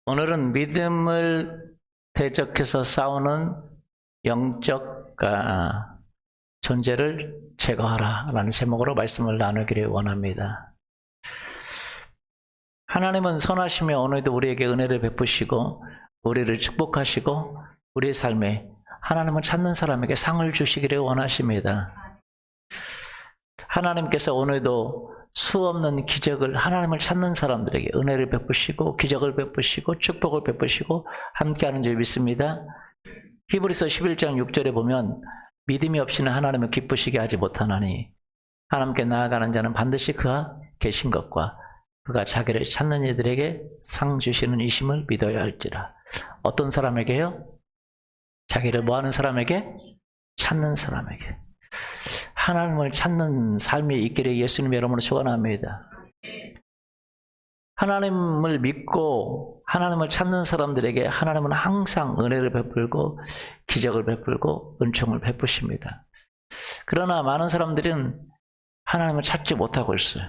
오늘은 믿음을 대적해서 싸우는 영적 존재를 제거하라 라는 제목으로 말씀을 나누기를 원합니다. 하나님은 선하시며 오늘도 우리에게 은혜를 베푸시고 우리를 축복하시고 우리의 삶에 하나님을 찾는 사람에게 상을 주시기를 원하십니다. 하나님께서 오늘도 수없는 기적을 하나님을 찾는 사람들에게 은혜를 베푸시고 기적을 베푸시고 축복을 베푸시고 함께하는 줄 믿습니다. 히브리서 11장 6절에 보면 믿음이 없이는 하나님을 기쁘시게 하지 못하나니 하나님께 나아가는 자는 반드시 그가 계신 것과 그가 자기를 찾는 이들에게 상 주시는 이심을 믿어야 할지라. 어떤 사람에게요? 자기를 뭐하는 사람에게? 찾는 사람에게. 하나님을 찾는 삶이 있기를 예수님의 이름으로 축원합니다. 하나님을 믿고 하나님을 찾는 사람들에게 하나님은 항상 은혜를 베풀고 기적을 베풀고 은총을 베푸십니다. 그러나 많은 사람들은 하나님을 찾지 못하고 있어요.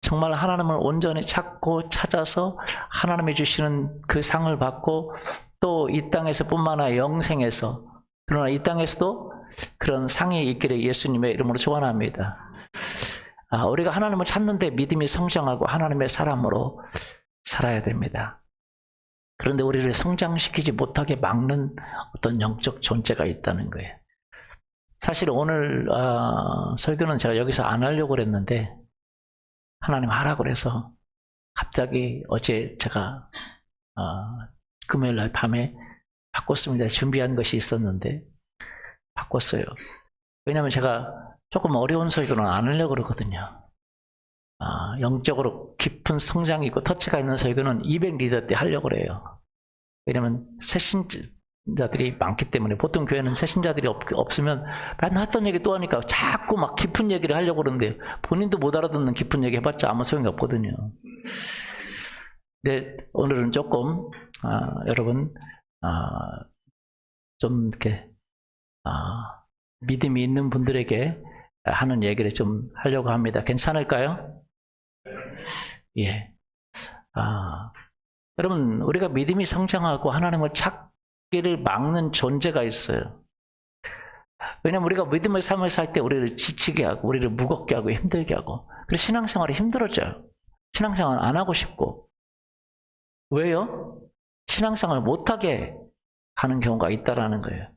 정말 하나님을 온전히 찾고 찾아서 하나님이 주시는 그 상을 받고 또 이 땅에서 뿐만 아니라 영생에서, 그러나 이 땅에서도 그런 상이 있기를 예수님의 이름으로 축원합니다. 우리가 하나님을 찾는데 믿음이 성장하고 하나님의 사람으로 살아야 됩니다. 그런데 우리를 성장시키지 못하게 막는 어떤 영적 존재가 있다는 거예요. 사실 오늘 설교는 제가 여기서 안 하려고 그랬는데 하나님 하라고 그래서 갑자기 어제 제가 금요일 날 밤에 바꿨습니다. 준비한 것이 있었는데 바꿨어요. 왜냐하면 제가 조금 어려운 설교는 안 하려고 그러거든요. 영적으로 깊은 성장이 있고 터치가 있는 설교는 200리더 때 하려고 그래요. 왜냐하면 새신자들이 많기 때문에. 보통 교회는 새신자들이 없으면 맨날 했던 얘기 또 하니까 자꾸 막 깊은 얘기를 하려고 그러는데 본인도 못 알아듣는 깊은 얘기 해봤자 아무 소용이 없거든요. 근데 오늘은 조금 여러분 좀 이렇게 믿음이 있는 분들에게 하는 얘기를 좀 하려고 합니다. 괜찮을까요? 예. 여러분, 우리가 믿음이 성장하고 하나님을 찾기를 막는 존재가 있어요. 왜냐하면 우리가 믿음의 삶을 살 때 우리를 지치게 하고 우리를 무겁게 하고 힘들게 하고, 그래서 신앙생활이 힘들어져요. 신앙생활 안 하고 싶고. 왜요? 신앙생활 못하게 하는 경우가 있다라는 거예요.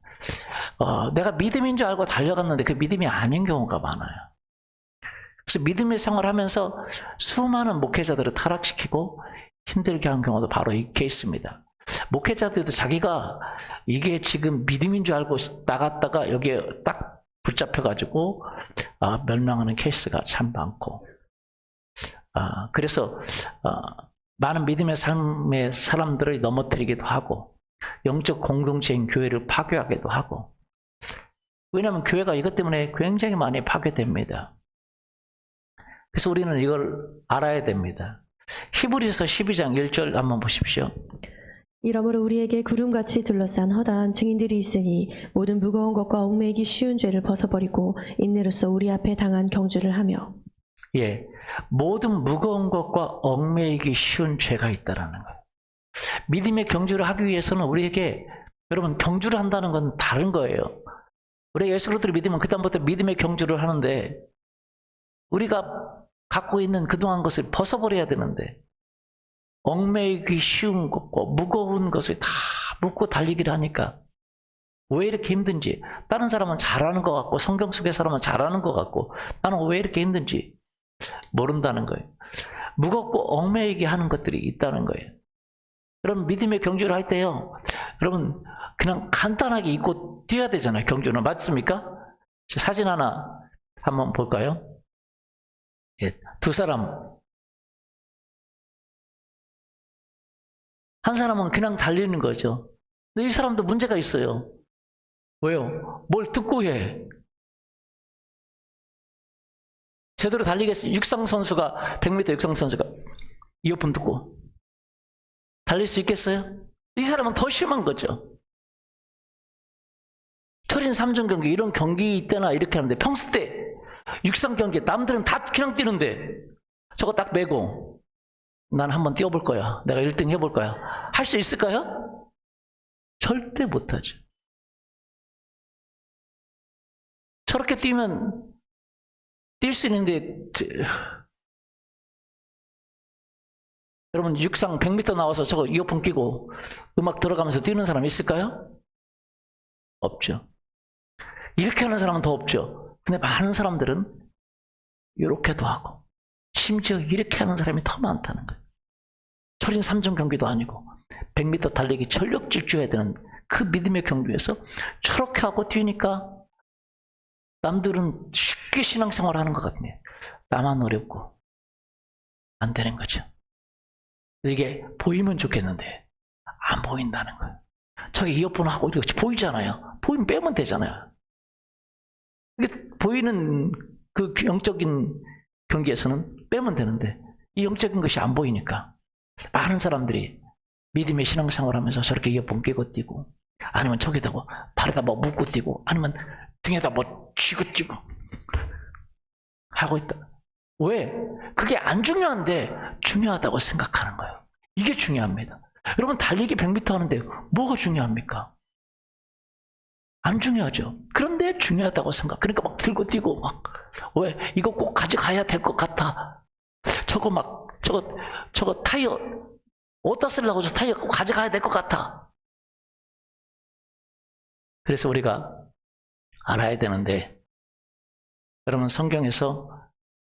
내가 믿음인 줄 알고 달려갔는데 그 믿음이 아닌 경우가 많아요. 그래서 믿음의 생활을 하면서 수많은 목회자들을 타락시키고 힘들게 한 경우도 바로 이 케이스입니다. 목회자들도 자기가 이게 지금 믿음인 줄 알고 나갔다가 여기에 딱 붙잡혀가지고 멸망하는 케이스가 참 많고, 그래서 많은 믿음의 삶의 사람들을 넘어뜨리기도 하고 영적 공동체인 교회를 파괴하기도 하고. 왜냐하면 교회가 이것 때문에 굉장히 많이 파괴됩니다. 그래서 우리는 이걸 알아야 됩니다. 히브리서 12장 1절 한번 보십시오. 이러므로 우리에게 구름같이 둘러싼 허다한 증인들이 있으니 모든 무거운 것과 얽매이기 쉬운 죄를 벗어버리고 인내로써 우리 앞에 당한 경주를 하며. 예, 모든 무거운 것과 얽매이기 쉬운 죄가 있다라는 거예요. 믿음의 경주를 하기 위해서는 우리에게, 여러분, 경주를 한다는 건 다른 거예요. 우리가 예수 그리스도를 믿으면 그다음부터 믿음의 경주를 하는데 우리가 갖고 있는 그동안 것을 벗어버려야 되는데 얽매이기 쉬운 것과 무거운 것을 다 묶고 달리기를 하니까 왜 이렇게 힘든지, 다른 사람은 잘하는 것 같고 성경 속의 사람은 잘하는 것 같고 나는 왜 이렇게 힘든지 모른다는 거예요. 무겁고 얽매이게 하는 것들이 있다는 거예요. 그럼 믿음의 경주를 할 때요, 여러분 그냥 간단하게 입고 뛰어야 되잖아요. 경주는. 맞습니까? 사진 하나 한번 볼까요? 예, 두 사람. 한 사람은 그냥 달리는 거죠. 근데 이 사람도 문제가 있어요. 왜요? 뭘 듣고 해. 제대로 달리겠어요. 육상 선수가 100m 육상 선수가 이어폰 듣고 달릴 수 있겠어요? 이 사람은 더 심한 거죠. 철인 3종 경기, 이런 경기 때나 이렇게 하는데 평소 때 육상 경기 남들은 다 그냥 뛰는데 저거 딱 메고 난 한번 뛰어볼 거야. 내가 1등 해볼 거야. 할 수 있을까요? 절대 못하죠. 저렇게 뛰면 뛸 수 있는데 여러분 육상 100m 나와서 저거 이어폰 끼고 음악 들어가면서 뛰는 사람 있을까요? 없죠. 이렇게 하는 사람은 더 없죠. 근데 많은 사람들은 이렇게도 하고 심지어 이렇게 하는 사람이 더 많다는 거예요. 철인 3종 경기도 아니고 100m 달리기 전력 질주해야 되는 그 믿음의 경주에서 저렇게 하고 뛰니까 남들은 쉽게 신앙생활 하는 것 같네. 나만 어렵고 안 되는 거죠. 이게 보이면 좋겠는데 안 보인다는 거예요. 저기 이어폰 하고 이렇게 보이잖아요. 보이면 빼면 되잖아요. 이게 보이는 그 영적인 경기에서는 빼면 되는데 이 영적인 것이 안 보이니까 많은 사람들이 믿음의 신앙생활 하면서 저렇게 이어폰 끼고 뛰고 아니면 저기다 뭐 발에다 뭐 묶고 뛰고 아니면 등에다 뭐 쥐고 뛰고 하고 있다. 왜? 그게 안 중요한데 중요하다고 생각하는 거예요. 이게 중요합니다. 여러분 달리기 100m 하는데 뭐가 중요합니까? 안 중요하죠. 그런데 중요하다고 생각. 그러니까 막 들고 뛰고 막 왜? 이거 꼭 가져가야 될 것 같아. 저거 타이어 어디다 쓰려고 저 타이어 꼭 가져가야 될 것 같아. 그래서 우리가 알아야 되는데 여러분 성경에서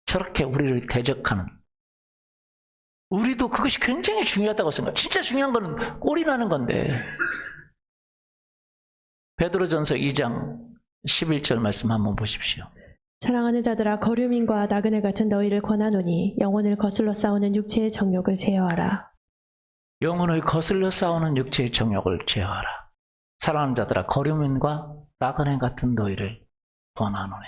저렇게 우리를 대적하는 우리도 그것이 굉장히 중요하다고 생각해요. 진짜 중요한 거는 꼴이 나는 건데 베드로전서 2장 11절 말씀 한번 보십시오. 사랑하는 자들아 거류민과 나그네 같은 너희를 권하노니 영혼을 거슬러 싸우는 육체의 정욕을 제어하라. 영혼을 거슬러 싸우는 육체의 정욕을 제어하라. 사랑하는 자들아 거류민과 나그네 같은 너희를 권하노니.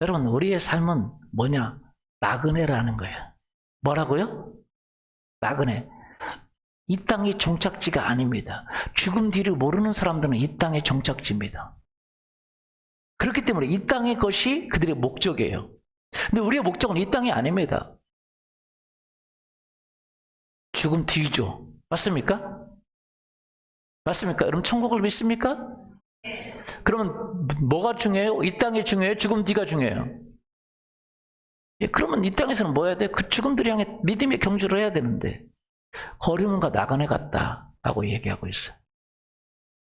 여러분 우리의 삶은 뭐냐? 나그네라는 거예요. 뭐라고요? 나그네. 이 땅이 종착지가 아닙니다. 죽음 뒤를 모르는 사람들은 이 땅의 종착지입니다. 그렇기 때문에 이 땅의 것이 그들의 목적이에요. 근데 우리의 목적은 이 땅이 아닙니다. 죽음 뒤죠. 맞습니까? 맞습니까? 여러분 천국을 믿습니까? 그러면 뭐가 중요해요? 이 땅이 중요해요? 죽음 뒤가 중요해요? 예, 그러면 이 땅에서는 뭐 해야 돼? 그 죽음들을 향해 믿음의 경주를 해야 되는데 거류민과 나그네 같다라고 얘기하고 있어요.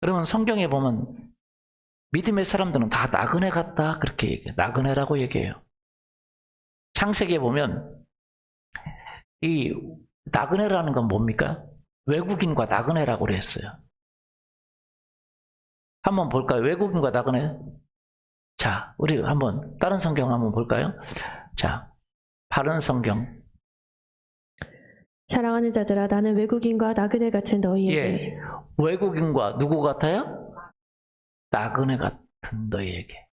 그러면 성경에 보면 믿음의 사람들은 다 나그네 같다 그렇게 얘기해요. 나그네라고 얘기해요. 창세기에 보면 이 나그네라는 건 뭡니까? 외국인과 나그네라고 그랬어요. 한번 볼까요? 외국인과 나그네. 자, 우리 한번 다른 성경 한번 볼까요? 자, 바른 성경. 사랑하는 자들아 나는 외국인과 나그네 같은 너희에게 예, 외국인과 누구 같아요? 나그네 같은 너희에게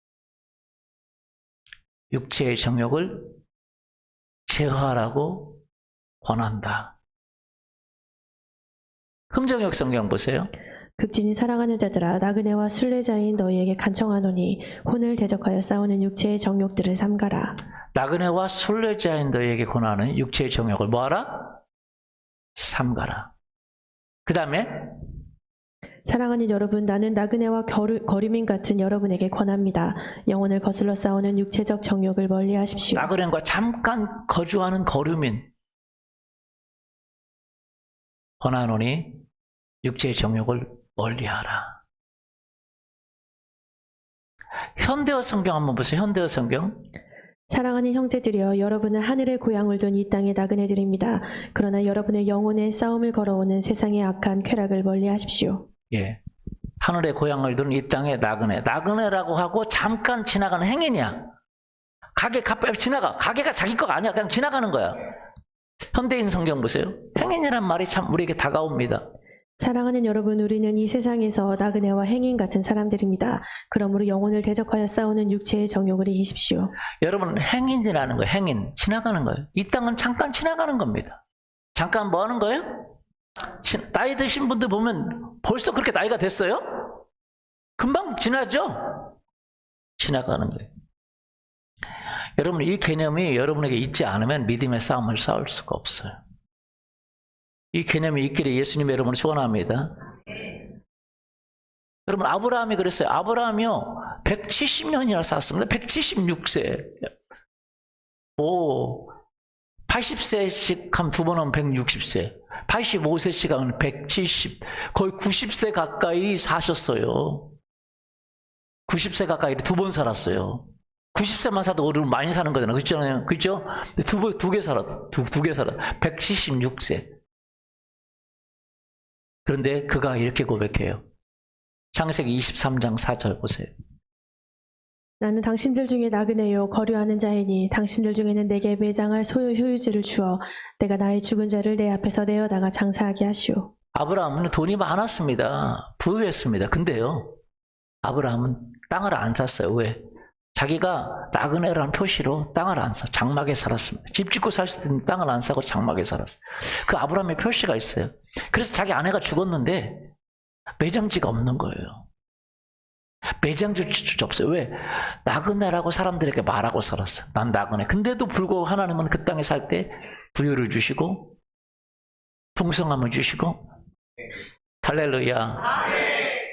육체의 정욕을 제어하라고 권한다. 흠정역 성경 보세요. 극진히 사랑하는 자들아 나그네와 순례자인 너희에게 간청하노니 혼을 대적하여 싸우는 육체의 정욕들을 삼가라. 나그네와 순례자인 너희에게 권하는 육체의 정욕을 뭐하라? 삼가라. 그 다음에 사랑하는 여러분 나는 나그네와 거류민 같은 여러분에게 권합니다. 영혼을 거슬러 싸우는 육체적 정욕을 멀리하십시오. 나그네과 잠깐 거주하는 거류민 권하노니 육체의 정욕을 멀리하라. 현대어 성경 한번 보세요. 현대어 성경. 사랑하는 형제들이여 여러분은 하늘의 고향을 둔 이 땅의 나그네들입니다. 그러나 여러분의 영혼의 싸움을 걸어오는 세상의 악한 쾌락을 멀리하십시오. 예, 하늘의 고향을 둔 이 땅의 나그네. 나그네라고 하고 잠깐 지나가는 행인이야. 가게 가빨리 지나가. 가게가 자기 거가 아니야. 그냥 지나가는 거야. 현대인 성경 보세요. 행인이란 말이 참 우리에게 다가옵니다. 사랑하는 여러분 우리는 이 세상에서 나그네와 행인 같은 사람들입니다. 그러므로 영혼을 대적하여 싸우는 육체의 정욕을 이기십시오. 여러분 행인이라는 거예요. 행인. 지나가는 거예요. 이 땅은 잠깐 지나가는 겁니다. 잠깐 뭐 하는 거예요? 나이 드신 분들 보면 벌써 그렇게 나이가 됐어요? 금방 지나죠? 지나가는 거예요. 여러분 이 개념이 여러분에게 있지 않으면 믿음의 싸움을 싸울 수가 없어요. 이 개념이 있기를 예수님의 이름으로 축원합니다. 여러분 아브라함이 그랬어요. 아브라함이요 170년이나 살았습니다. 176세. 오 80세씩 하면 두 번 하면 160세. 85세씩 하면 170. 거의 90세 가까이 사셨어요. 90세 가까이 두 번 살았어요. 90세만 사도 어른 많이 사는 거잖아요. 그렇죠? 그렇죠? 두 개 살았. 두 개 살았. 176세. 그런데 그가 이렇게 고백해요. 창세기 23장 4절 보세요. 나는 당신들 중에 나그네요 거류하는 자이니 당신들 중에는 내게 매장할 소유 효유지를 주어 내가 나의 죽은 자를 내 앞에서 내어다가 장사하게 하시오. 아브라함은 돈이 많았습니다. 부유했습니다. 근데요. 아브라함은 땅을 안 샀어요. 왜? 자기가 나그네라는 표시로 땅을 안 사. 장막에 살았습니다. 집 짓고 살 수 있는 땅을 안 사고 장막에 살았어요. 그 아브라함의 표시가 있어요. 그래서 자기 아내가 죽었는데 매장지가 없는 거예요. 매장지가 없어요. 왜? 나그네라고 사람들에게 말하고 살았어요. 난 나그네. 근데도 불구하고 하나님은 그 땅에 살 때 부유를 주시고 풍성함을 주시고 할렐루야.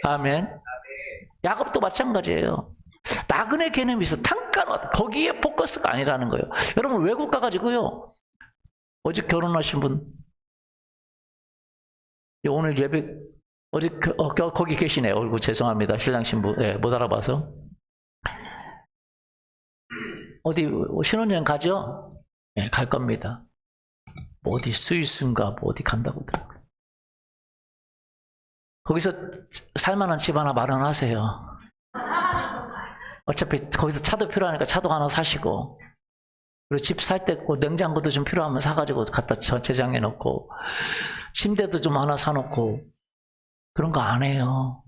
아멘. 야곱도 마찬가지예요. 나그네 개념이 있어. 단가로 거기에 포커스가 아니라는 거예요. 여러분 외국 가가지고요. 어제 결혼하신 분 오늘 예배 어제 거기 계시네요. 얼굴 죄송합니다. 신랑 신부 못 알아봐서. 어디 신혼여행 가죠? 갈 겁니다. 뭐 어디 스위스인가 뭐 어디 간다고 하더라고요. 거기서 살만한 집 하나 마련하세요. 어차피 거기서 차도 필요하니까 차도 하나 사시고, 그리고 집 살 때 냉장고도 좀 필요하면 사가지고 갖다 저장해 놓고, 침대도 좀 하나 사놓고, 그런 거 안 해요.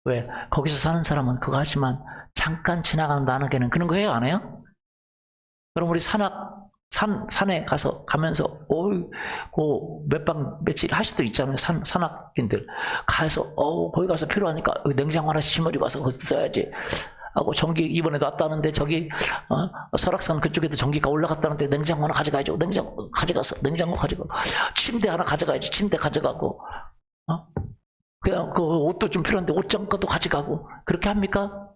왜? 거기서 사는 사람은 그거 하지만 잠깐 지나가는 나누게는 그런 거 해요? 안 해요? 그럼 우리 산에 가면서 며칠 할 수도 있잖아요. 산악인들 가서 거기 가서 필요하니까 냉장고 하나 시머리 가서 그거 써야지 하고, 전기 이번에 놨다는데 저기 설악산 그쪽에도 전기가 올라갔다는데 냉장고 하나 가져가야죠. 냉장고 가져가서 냉장고 가져가고, 침대 하나 가져가야지. 침대 가져가고, 그냥 그 옷도 좀 필요한데 옷장도 가져가고. 그렇게 합니까?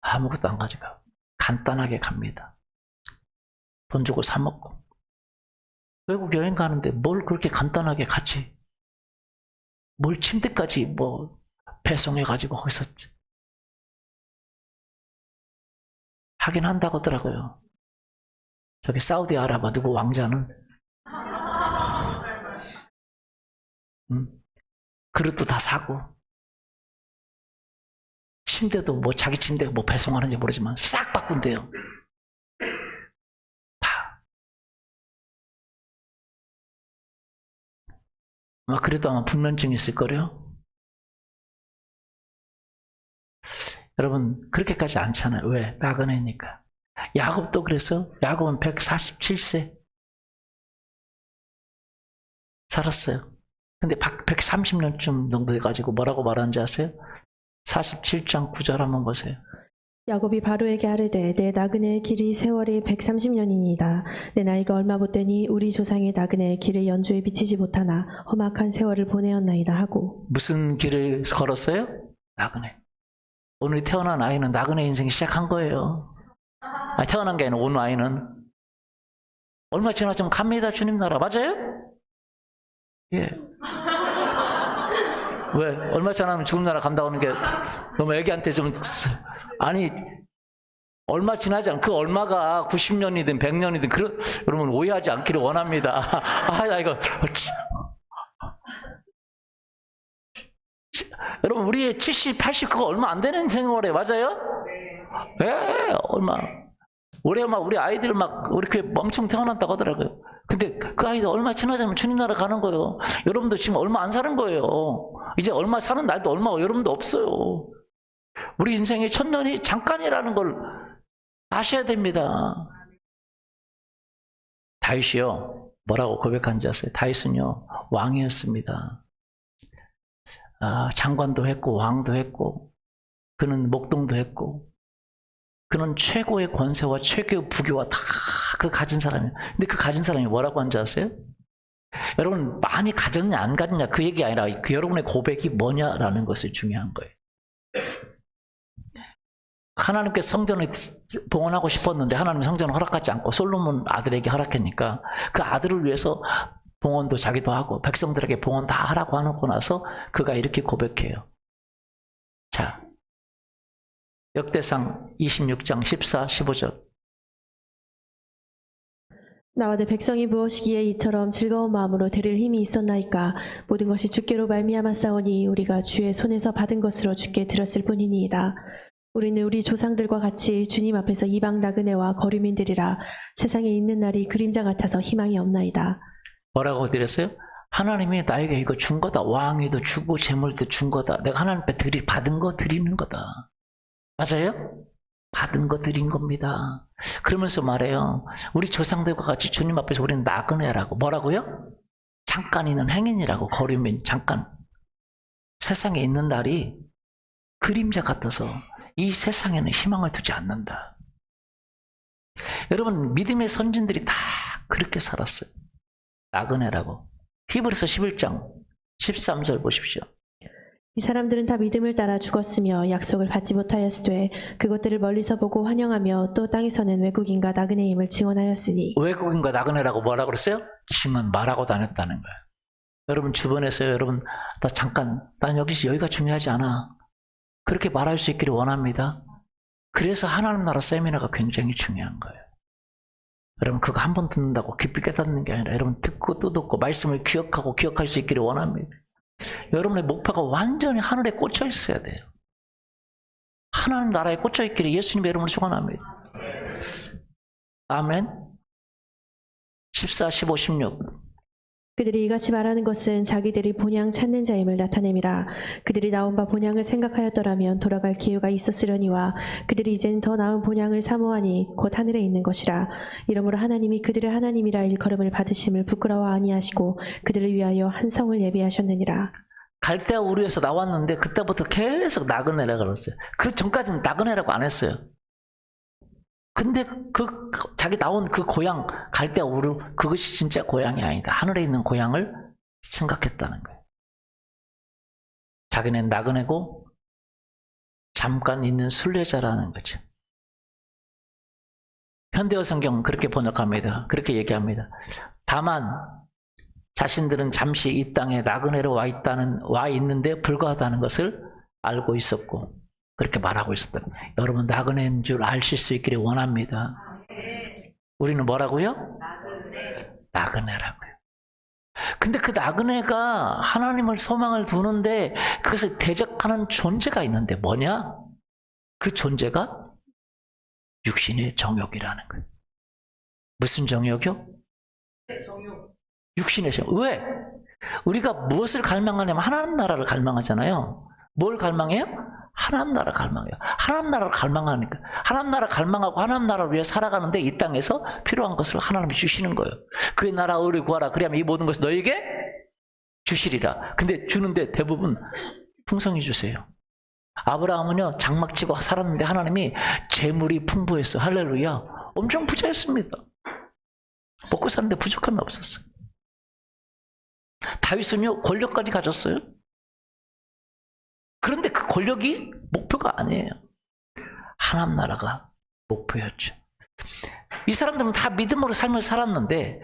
아무것도 안 가져가고 간단하게 갑니다. 돈 주고 사 먹고. 외국 여행 가는데 뭘 그렇게 간단하게 가지? 뭘 침대까지 뭐 배송해가지고 거기서 하긴 한다고 하더라고요. 저기 사우디아라비아 누구 왕자는 그릇도 다 사고, 침대도 뭐 자기 침대 뭐 배송하는지 모르지만 싹 바꾼대요. 그래도 아마 불면증이 있을 거래요. 여러분 그렇게까지 않잖아요. 왜? 나그네니까. 야곱도 그래서 야곱은 147세 살았어요. 근데 130년쯤 정도 돼가지고 뭐라고 말하는지 아세요? 47장 9절 한번 보세요. 야곱이 바로에게 아뢰되 내 나그네의 길이 세월이 130년이니이다. 내 나이가 얼마 못되니 우리 조상의 나그네의 길을 연조에 비치지 못하나 험악한 세월을 보내었나이다 하고. 무슨 길을 걸었어요? 나그네. 오늘 태어난 아이는 나그네 인생 시작한 거예요. 태어난 게 아니라 온 아이는 얼마 지나면 갑니다. 주님 나라. 맞아요? 예. 왜? 얼마 지나면 죽음 나라 간다고 하는 게 너무 애기한테 좀, 아니, 얼마 지나지 않고 그 얼마가 90년이든 100년이든 여러분 오해하지 않기를 원합니다. 나 이거. 여러분 우리의 70, 80 그거 얼마 안 되는 생활에 맞아요? 예, 얼마. 올해 우리 아이들 우리 교회 엄청 태어난다고 하더라고요. 근데 그 아이들 얼마 지나자면 주님 나라 가는 거예요. 여러분도 지금 얼마 안 사는 거예요. 이제 얼마 사는 날도 여러분도 없어요. 우리 인생의 1000년이 잠깐이라는 걸 아셔야 됩니다. 다윗이요, 뭐라고 고백한지 아세요? 다윗은요, 왕이었습니다. 장관도 했고 왕도 했고, 그는 목동도 했고, 그는 최고의 권세와 최고의 부교와 다 그 가진 사람이에요. 근데 그 가진 사람이 뭐라고 한지 아세요? 여러분 많이 가졌냐 안 가졌냐 그 얘기 아니라 그 여러분의 고백이 뭐냐라는 것이 중요한 거예요. 하나님께 성전을 봉헌하고 싶었는데 하나님 성전을 허락하지 않고 솔로몬 아들에게 허락하니까 그 아들을 위해서 봉헌도 자기도 하고 백성들에게 봉헌 다 하라고 하고 나서 그가 이렇게 고백해요. 자, 역대상 26장 14, 15절. 나와 내 백성이 무엇이기에 이처럼 즐거운 마음으로 드릴 힘이 있었나이까. 모든 것이 주께로 말미암아 싸우니 우리가 주의 손에서 받은 것으로 주께 드렸을 뿐이니이다. 우리는 우리 조상들과 같이 주님 앞에서 이방 나그네와 거류민들이라. 세상에 있는 날이 그림자 같아서 희망이 없나이다. 뭐라고 드렸어요? 하나님이 나에게 이거 준 거다. 왕위도 주고 재물도 준 거다. 내가 하나님 앞에 받은 거 드리는 거다. 맞아요? 받은 거 드린 겁니다. 그러면서 말해요. 우리 조상들과 같이 주님 앞에서 우리는 나그네라고. 뭐라고요? 잠깐 있는 행인이라고. 거류민 잠깐. 세상에 있는 날이 그림자 같아서 이 세상에는 희망을 두지 않는다. 여러분 믿음의 선진들이 다 그렇게 살았어요. 나그네라고. 히브리서 11장 13절 보십시오. 이 사람들은 다 믿음을 따라 죽었으며 약속을 받지 못하였으되 그것들을 멀리서 보고 환영하며 또 땅에서는 외국인과 나그네임을 증언하였으니. 외국인과 나그네라고 뭐라고 그랬어요? 증언 말하고 다녔다는 거예요. 여러분 주변에서 여러분 나 잠깐 난 여기가 중요하지 않아. 그렇게 말할 수 있기를 원합니다. 그래서 하나님 나라 세미나가 굉장히 중요한 거예요. 여러분 그거 한 번 듣는다고 깊이 깨닫는 게 아니라 여러분 듣고 또 듣고 말씀을 기억하고 기억할 수 있기를 원합니다. 여러분의 목표가 완전히 하늘에 꽂혀 있어야 돼요. 하나님 나라에 꽂혀 있기를 예수님의 이름으로 축원합니다. 아멘. 14, 15, 16. 그들이 이같이 말하는 것은 자기들이 본향 찾는 자임을 나타냄이라. 그들이 나온 바 본향을 생각하였더라면 돌아갈 기회가 있었으려니와 그들이 이제는 더 나은 본향을 사모하니 곧 하늘에 있는 것이라. 이러므로 하나님이 그들의 하나님이라 일컬음을 받으심을 부끄러워 아니하시고 그들을 위하여 한 성을 예비하셨느니라. 갈대아 우르에서 나왔는데 그때부터 계속 나그네라고 그랬어요. 그 전까지는 나그네라고 안 했어요. 근데 자기 나온 그 고향 갈대아 우르 그것이 진짜 고향이 아니다. 하늘에 있는 고향을 생각했다는 거예요. 자기는 나그네고 잠깐 있는 순례자라는 거죠. 현대어 성경은 그렇게 번역합니다. 그렇게 얘기합니다. 다만 자신들은 잠시 이 땅에 나그네로 와 있는데 불과하다는 것을 알고 있었고 그렇게 말하고 있었다. 여러분 나그네인 줄 아실 수 있기를 원합니다. 우리는 뭐라고요? 나그네라고요. 근데 그 나그네가 하나님을 소망을 두는데 그것을 대적하는 존재가 있는데 뭐냐? 그 존재가 육신의 정욕이라는 거예요. 무슨 정욕이요? 육신의 정욕. 왜? 우리가 무엇을 갈망하냐면 하나님 나라를 갈망하잖아요. 뭘 갈망해요? 하나님 나라 갈망해요. 하나님 나라를 갈망하니까 하나님 나라 갈망하고 하나님 나라를 위해 살아가는데 이 땅에서 필요한 것을 하나님이 주시는 거예요. 그의 나라 의를 구하라. 그리하면 이 모든 것을 너에게 주시리라. 근데 주는데 대부분 풍성히 주세요. 아브라함은요 장막치고 살았는데 하나님이 재물이 풍부했어. 할렐루야. 엄청 부자였습니다. 먹고 사는데 부족함이 없었어요. 다윗은요 권력까지 가졌어요. 그런데 그 권력이 목표가 아니에요. 하나님 나라가 목표였죠. 이 사람들은 다 믿음으로 삶을 살았는데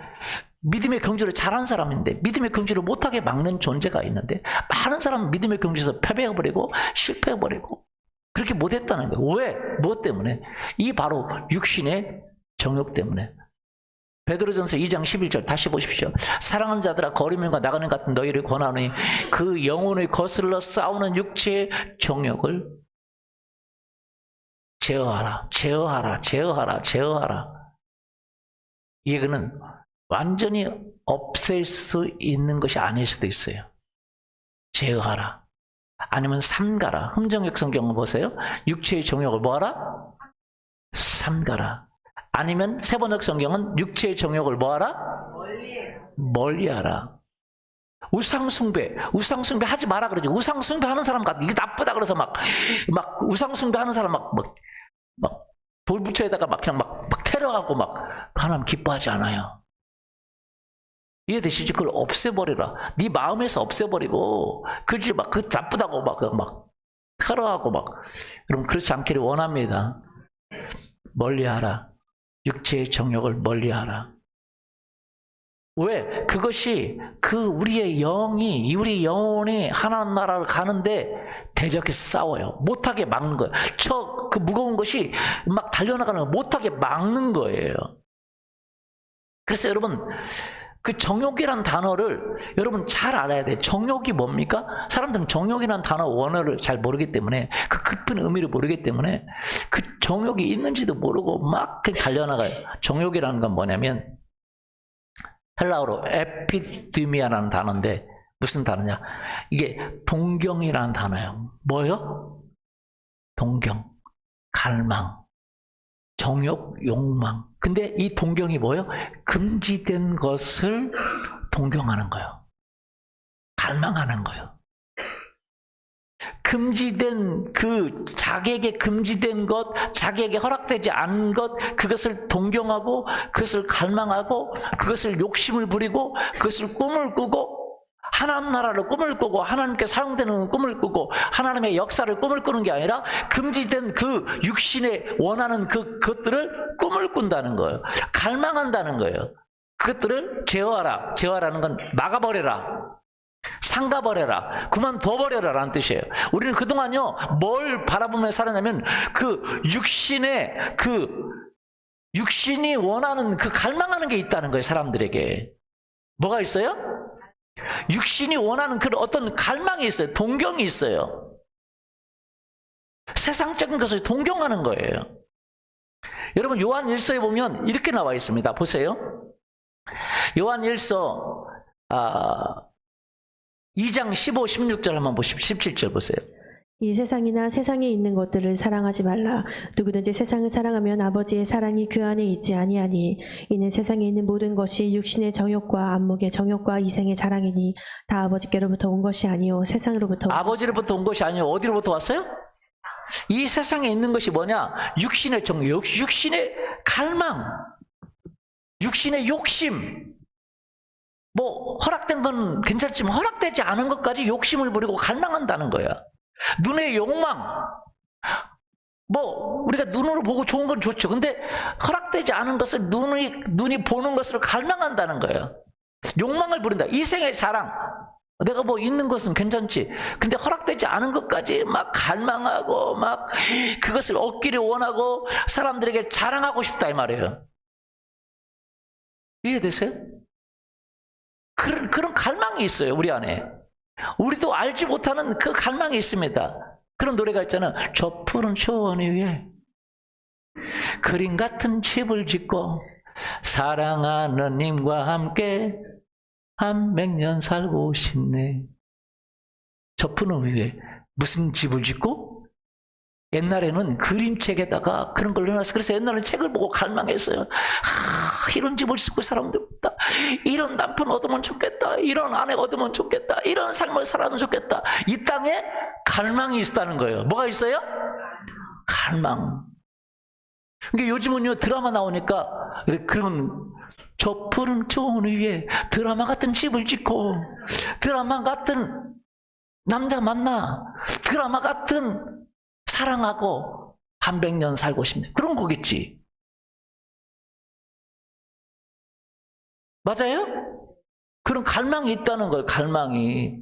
믿음의 경주를 잘한 사람인데 믿음의 경주를 못하게 막는 존재가 있는데 많은 사람은 믿음의 경주에서 패배해버리고 실패해버리고 그렇게 못했다는 거예요. 왜? 무엇 때문에? 이 바로 육신의 정욕 때문에. 베드로전서 2장 11절 다시 보십시오. 사랑하는 자들아 거류민과 나그네 같은 너희를 권하노니 그 영혼을 거슬러 싸우는 육체의 정욕을 제어하라. 제어하라. 제어하라. 제어하라. 이거는 완전히 없앨 수 있는 것이 아닐 수도 있어요. 제어하라. 아니면 삼가라. 흠정역 성경을 보세요. 육체의 정욕을 뭐하라? 삼가라. 아니면 세번역 성경은 육체의 정욕을 뭐하라? 멀리하라. 우상숭배 하지 마라 그러지. 우상숭배 하는 사람 같아. 이게 나쁘다 그래서 막 우상숭배 하는 사람 막 돌부처에다가 그냥 막 테러하고 막 하나님 기뻐하지 않아요. 이해되시죠? 그걸 없애버리라. 네 마음에서 없애버리고, 그지? 막, 그 나쁘다고 막, 타로하고 막. 여러분, 그렇지 않기를 원합니다. 멀리 하라. 육체의 정욕을 멀리 하라. 왜? 그것이 우리의 영이, 우리 영혼이 하나님 나라를 가는데 대적해서 싸워요. 못하게 막는 거예요. 그 무거운 것이 막 달려나가는 거 못하게 막는 거예요. 그래서 여러분, 그 정욕이란 단어를 여러분 잘 알아야 돼요. 정욕이 뭡니까? 사람들은 정욕이란 단어 원어를 잘 모르기 때문에, 그 깊은 의미를 모르기 때문에 그 정욕이 있는지도 모르고 막 달려나가요. 정욕이라는 건 뭐냐면 헬라어로 에피디미아라는 단어인데 무슨 단어냐? 이게 동경이라는 단어예요. 뭐요? 동경, 갈망, 정욕, 욕망. 근데 이 동경이 뭐예요? 금지된 것을 동경하는 거예요. 갈망하는 거예요. 금지된 자기에게 금지된 것, 자기에게 허락되지 않은 것, 그것을 동경하고, 그것을 갈망하고, 그것을 욕심을 부리고, 그것을 꿈을 꾸고, 하나님 나라를 꿈을 꾸고, 하나님께 사용되는 꿈을 꾸고, 하나님의 역사를 꿈을 꾸는 게 아니라 금지된 그 육신에 원하는 그것들을 꿈을 꾼다는 거예요. 갈망한다는 거예요. 그것들을 제어하라. 제어하라는 건 막아버려라. 삼가버려라. 그만둬버려라 라는 뜻이에요. 우리는 그동안요, 뭘 바라보며 살았냐면 육신이 원하는 갈망하는 게 있다는 거예요. 사람들에게 뭐가 있어요? 육신이 원하는 어떤 갈망이 있어요. 동경이 있어요. 세상적인 것을 동경하는 거예요. 여러분, 요한 1서에 보면 이렇게 나와 있습니다. 보세요. 요한 1서 2장 15, 16절 한번 보십시오. 17절 보세요. 이 세상이나 세상에 있는 것들을 사랑하지 말라. 누구든지 세상을 사랑하면 아버지의 사랑이 그 안에 있지 아니하니. 이는 세상에 있는 모든 것이 육신의 정욕과 안목의 정욕과 이생의 자랑이니 다 아버지께로부터 온 것이 아니요 세상으로부터 아버지로부터 온 것이 아니요 어디로부터 왔어요? 이 세상에 있는 것이 뭐냐? 육신의 정욕, 육신의 갈망, 육신의 욕심. 뭐 허락된 건 괜찮지만 허락되지 않은 것까지 욕심을 부리고 갈망한다는 거야. 눈의 욕망. 뭐 우리가 눈으로 보고 좋은 건 좋죠. 근데 허락되지 않은 것을 눈이 보는 것을 갈망한다는 거예요. 욕망을 부린다. 이생의 자랑. 내가 뭐 있는 것은 괜찮지. 근데 허락되지 않은 것까지 막 갈망하고 막 그것을 얻기를 원하고 사람들에게 자랑하고 싶다 이 말이에요. 이해되세요? 그런 갈망이 있어요. 우리 안에. 우리도 알지 못하는 그 갈망이 있습니다. 그런 노래가 있잖아. 저 푸른 초원 위에 그림 같은 집을 짓고 사랑하는 님과 함께 한 100년 살고 싶네. 저 푸른 위에 무슨 집을 짓고? 옛날에는 그림책에다가 그런 걸 넣어놨어. 그래서 옛날에는 책을 보고 갈망했어요. 이런 집을 짓고 사람들 없다. 이런 남편 얻으면 좋겠다. 이런 아내 얻으면 좋겠다. 이런 삶을 살아면 좋겠다. 이 땅에 갈망이 있다는 거예요. 뭐가 있어요? 갈망. 그러니까 요즘은요, 드라마 나오니까 그런 저 푸른 초원 위에 드라마 같은 집을 짓고 드라마 같은 남자 만나 드라마 같은 사랑하고 한 100년 살고 싶네. 그런 거겠지. 맞아요? 그런 갈망이 있다는 거예요. 갈망이.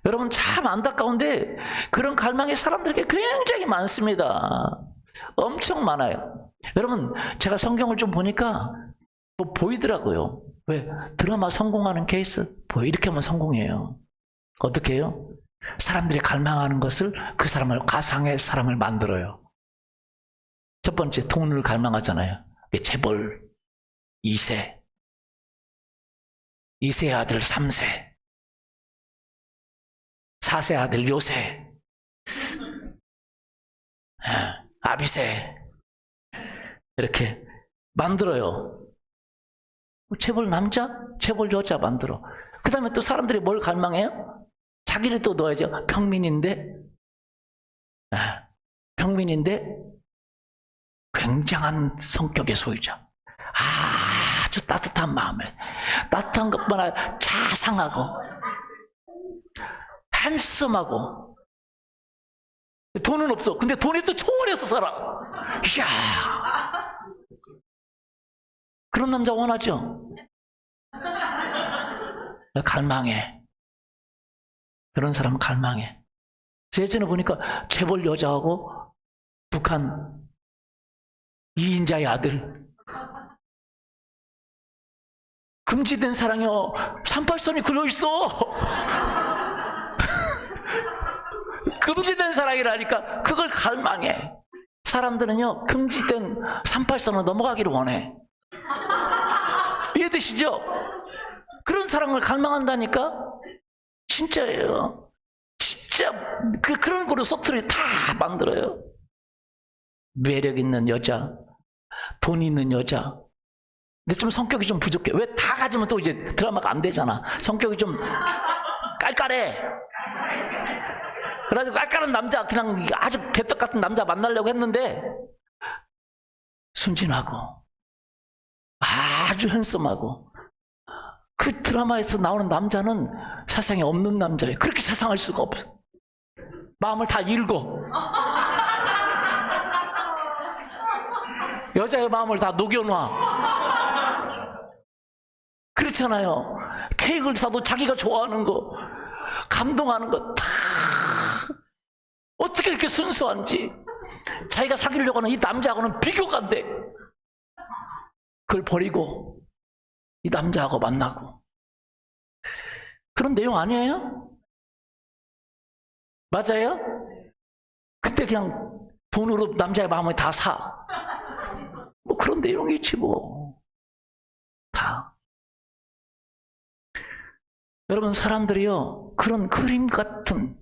여러분 참 안타까운데 그런 갈망이 사람들에게 굉장히 많습니다. 엄청 많아요. 여러분 제가 성경을 좀 보니까 뭐 보이더라고요. 왜? 드라마 성공하는 케이스 이렇게 하면 성공해요. 어떻게 해요? 사람들이 갈망하는 것을 그 사람을 가상의 사람을 만들어요. 첫 번째 돈을 갈망하잖아요. 재벌 2세 2세 아들 3세 4세 아들 요새 아비세 이렇게 만들어요. 재벌 남자, 재벌 여자 만들어. 그 다음에 또 사람들이 뭘 갈망해요? 자기를 또 넣어야죠. 평민인데 평민인데 굉장한 성격의 소유자. 아주 아주 따뜻한 마음에, 따뜻한 것만 아니라 자상하고 핸섬하고, 돈은 없어. 근데 돈이 또 초월해서 살아. 이야, 그런 남자 원하죠? 갈망해. 그런 사람은 갈망해. 예전에 보니까 재벌 여자하고 북한 2인자의 아들, 금지된 사랑이요, 38선이 그려있어. 금지된 사랑이라니까. 그걸 갈망해. 사람들은요, 금지된 38선을 넘어가기를 원해. 이해되시죠? 그런 사랑을 갈망한다니까. 진짜예요. 진짜 그런 거로 소트를 다 만들어요. 매력 있는 여자, 돈 있는 여자. 근데 좀 성격이 좀 부족해. 왜 다 가지면 또 이제 드라마가 안 되잖아. 성격이 좀 깔깔해. 그래가지고 깔깔한 남자, 그냥 아주 개떡 같은 남자 만나려고 했는데, 순진하고 아주 핸섬하고, 그 드라마에서 나오는 남자는 세상에 없는 남자예요. 그렇게 세상할 수가 없어. 마음을 다 읽어. 여자의 마음을 다 녹여놔. 그렇잖아요. 케이크를 사도 자기가 좋아하는 거, 감동하는 거 다, 어떻게 이렇게 순수한지. 자기가 사귀려고 하는 이 남자하고는 비교가 안 돼. 그걸 버리고 이 남자하고 만나고. 그런 내용 아니에요? 맞아요? 그때 그냥 돈으로 남자의 마음을 다 사. 뭐 그런 내용이지 뭐. 다. 여러분, 사람들이요, 그런 그림 같은,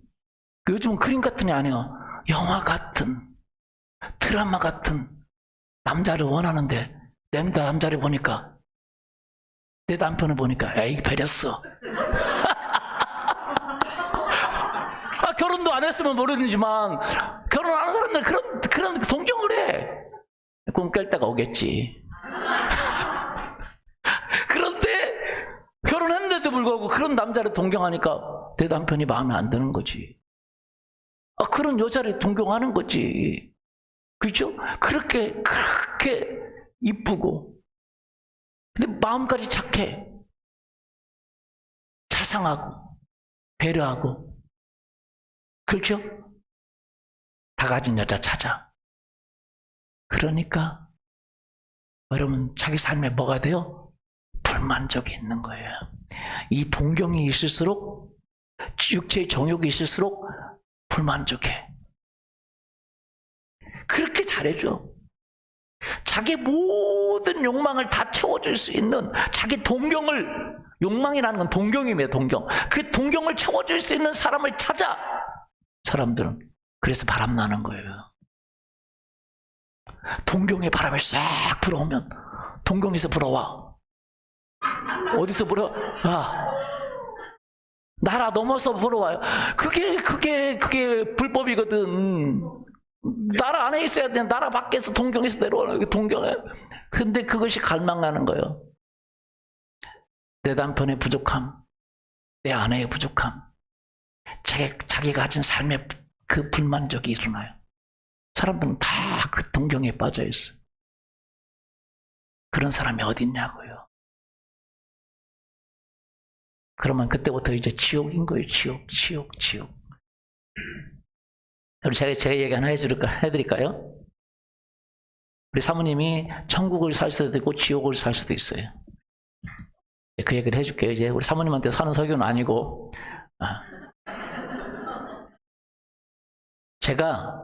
요즘은 그림 같은이 아니에요, 영화 같은, 드라마 같은 남자를 원하는데, 내 남자를 보니까, 내 남편을 보니까, 에이, 배렸어. 결혼도 안 했으면 모르지만, 결혼하는 사람들 그런 동경을 해. 꿈 깰 때가 오겠지. 그런데, 결혼했는데도 불구하고 그런 남자를 동경하니까 내 남편이 마음에 안 드는 거지. 그런 여자를 동경하는 거지. 그죠? 그렇게 이쁘고, 근데 마음까지 착해. 자상하고, 배려하고. 그렇죠? 다 가진 여자 찾아. 그러니까, 여러분, 자기 삶에 뭐가 돼요? 불만족이 있는 거예요. 이 동경이 있을수록, 육체의 정욕이 있을수록 불만족해. 그렇게 잘해줘. 자기 모든 욕망을 다 채워줄 수 있는, 자기 동경을, 욕망이라는 건 동경이에요, 동경. 그 동경을 채워줄 수 있는 사람을 찾아. 사람들은. 그래서 바람나는 거예요. 동경의 바람이 싹 불어오면 동경에서 불어와. 어디서 불어? 나라 넘어서 불어와요. 그게 불법이거든. 나라 안에 있어야 돼. 나라 밖에서 동경에서 내려오는 동경에. 근데 그것이 갈망하는 거예요. 내 남편의 부족함, 내 아내의 부족함, 자기가 가진 삶의 그 불만족이 일어나요. 사람들은 다 그 동경에 빠져 있어. 그런 사람이 어디 있냐고요. 그러면 그때부터 이제 지옥인 거예요. 지옥. 그럼 제가 얘기 하나 해드릴까요? 우리 사모님이 천국을 살 수도 있고 지옥을 살 수도 있어요. 그 얘기를 해줄게요. 이제 우리 사모님한테 사는 설교는 아니고, 제가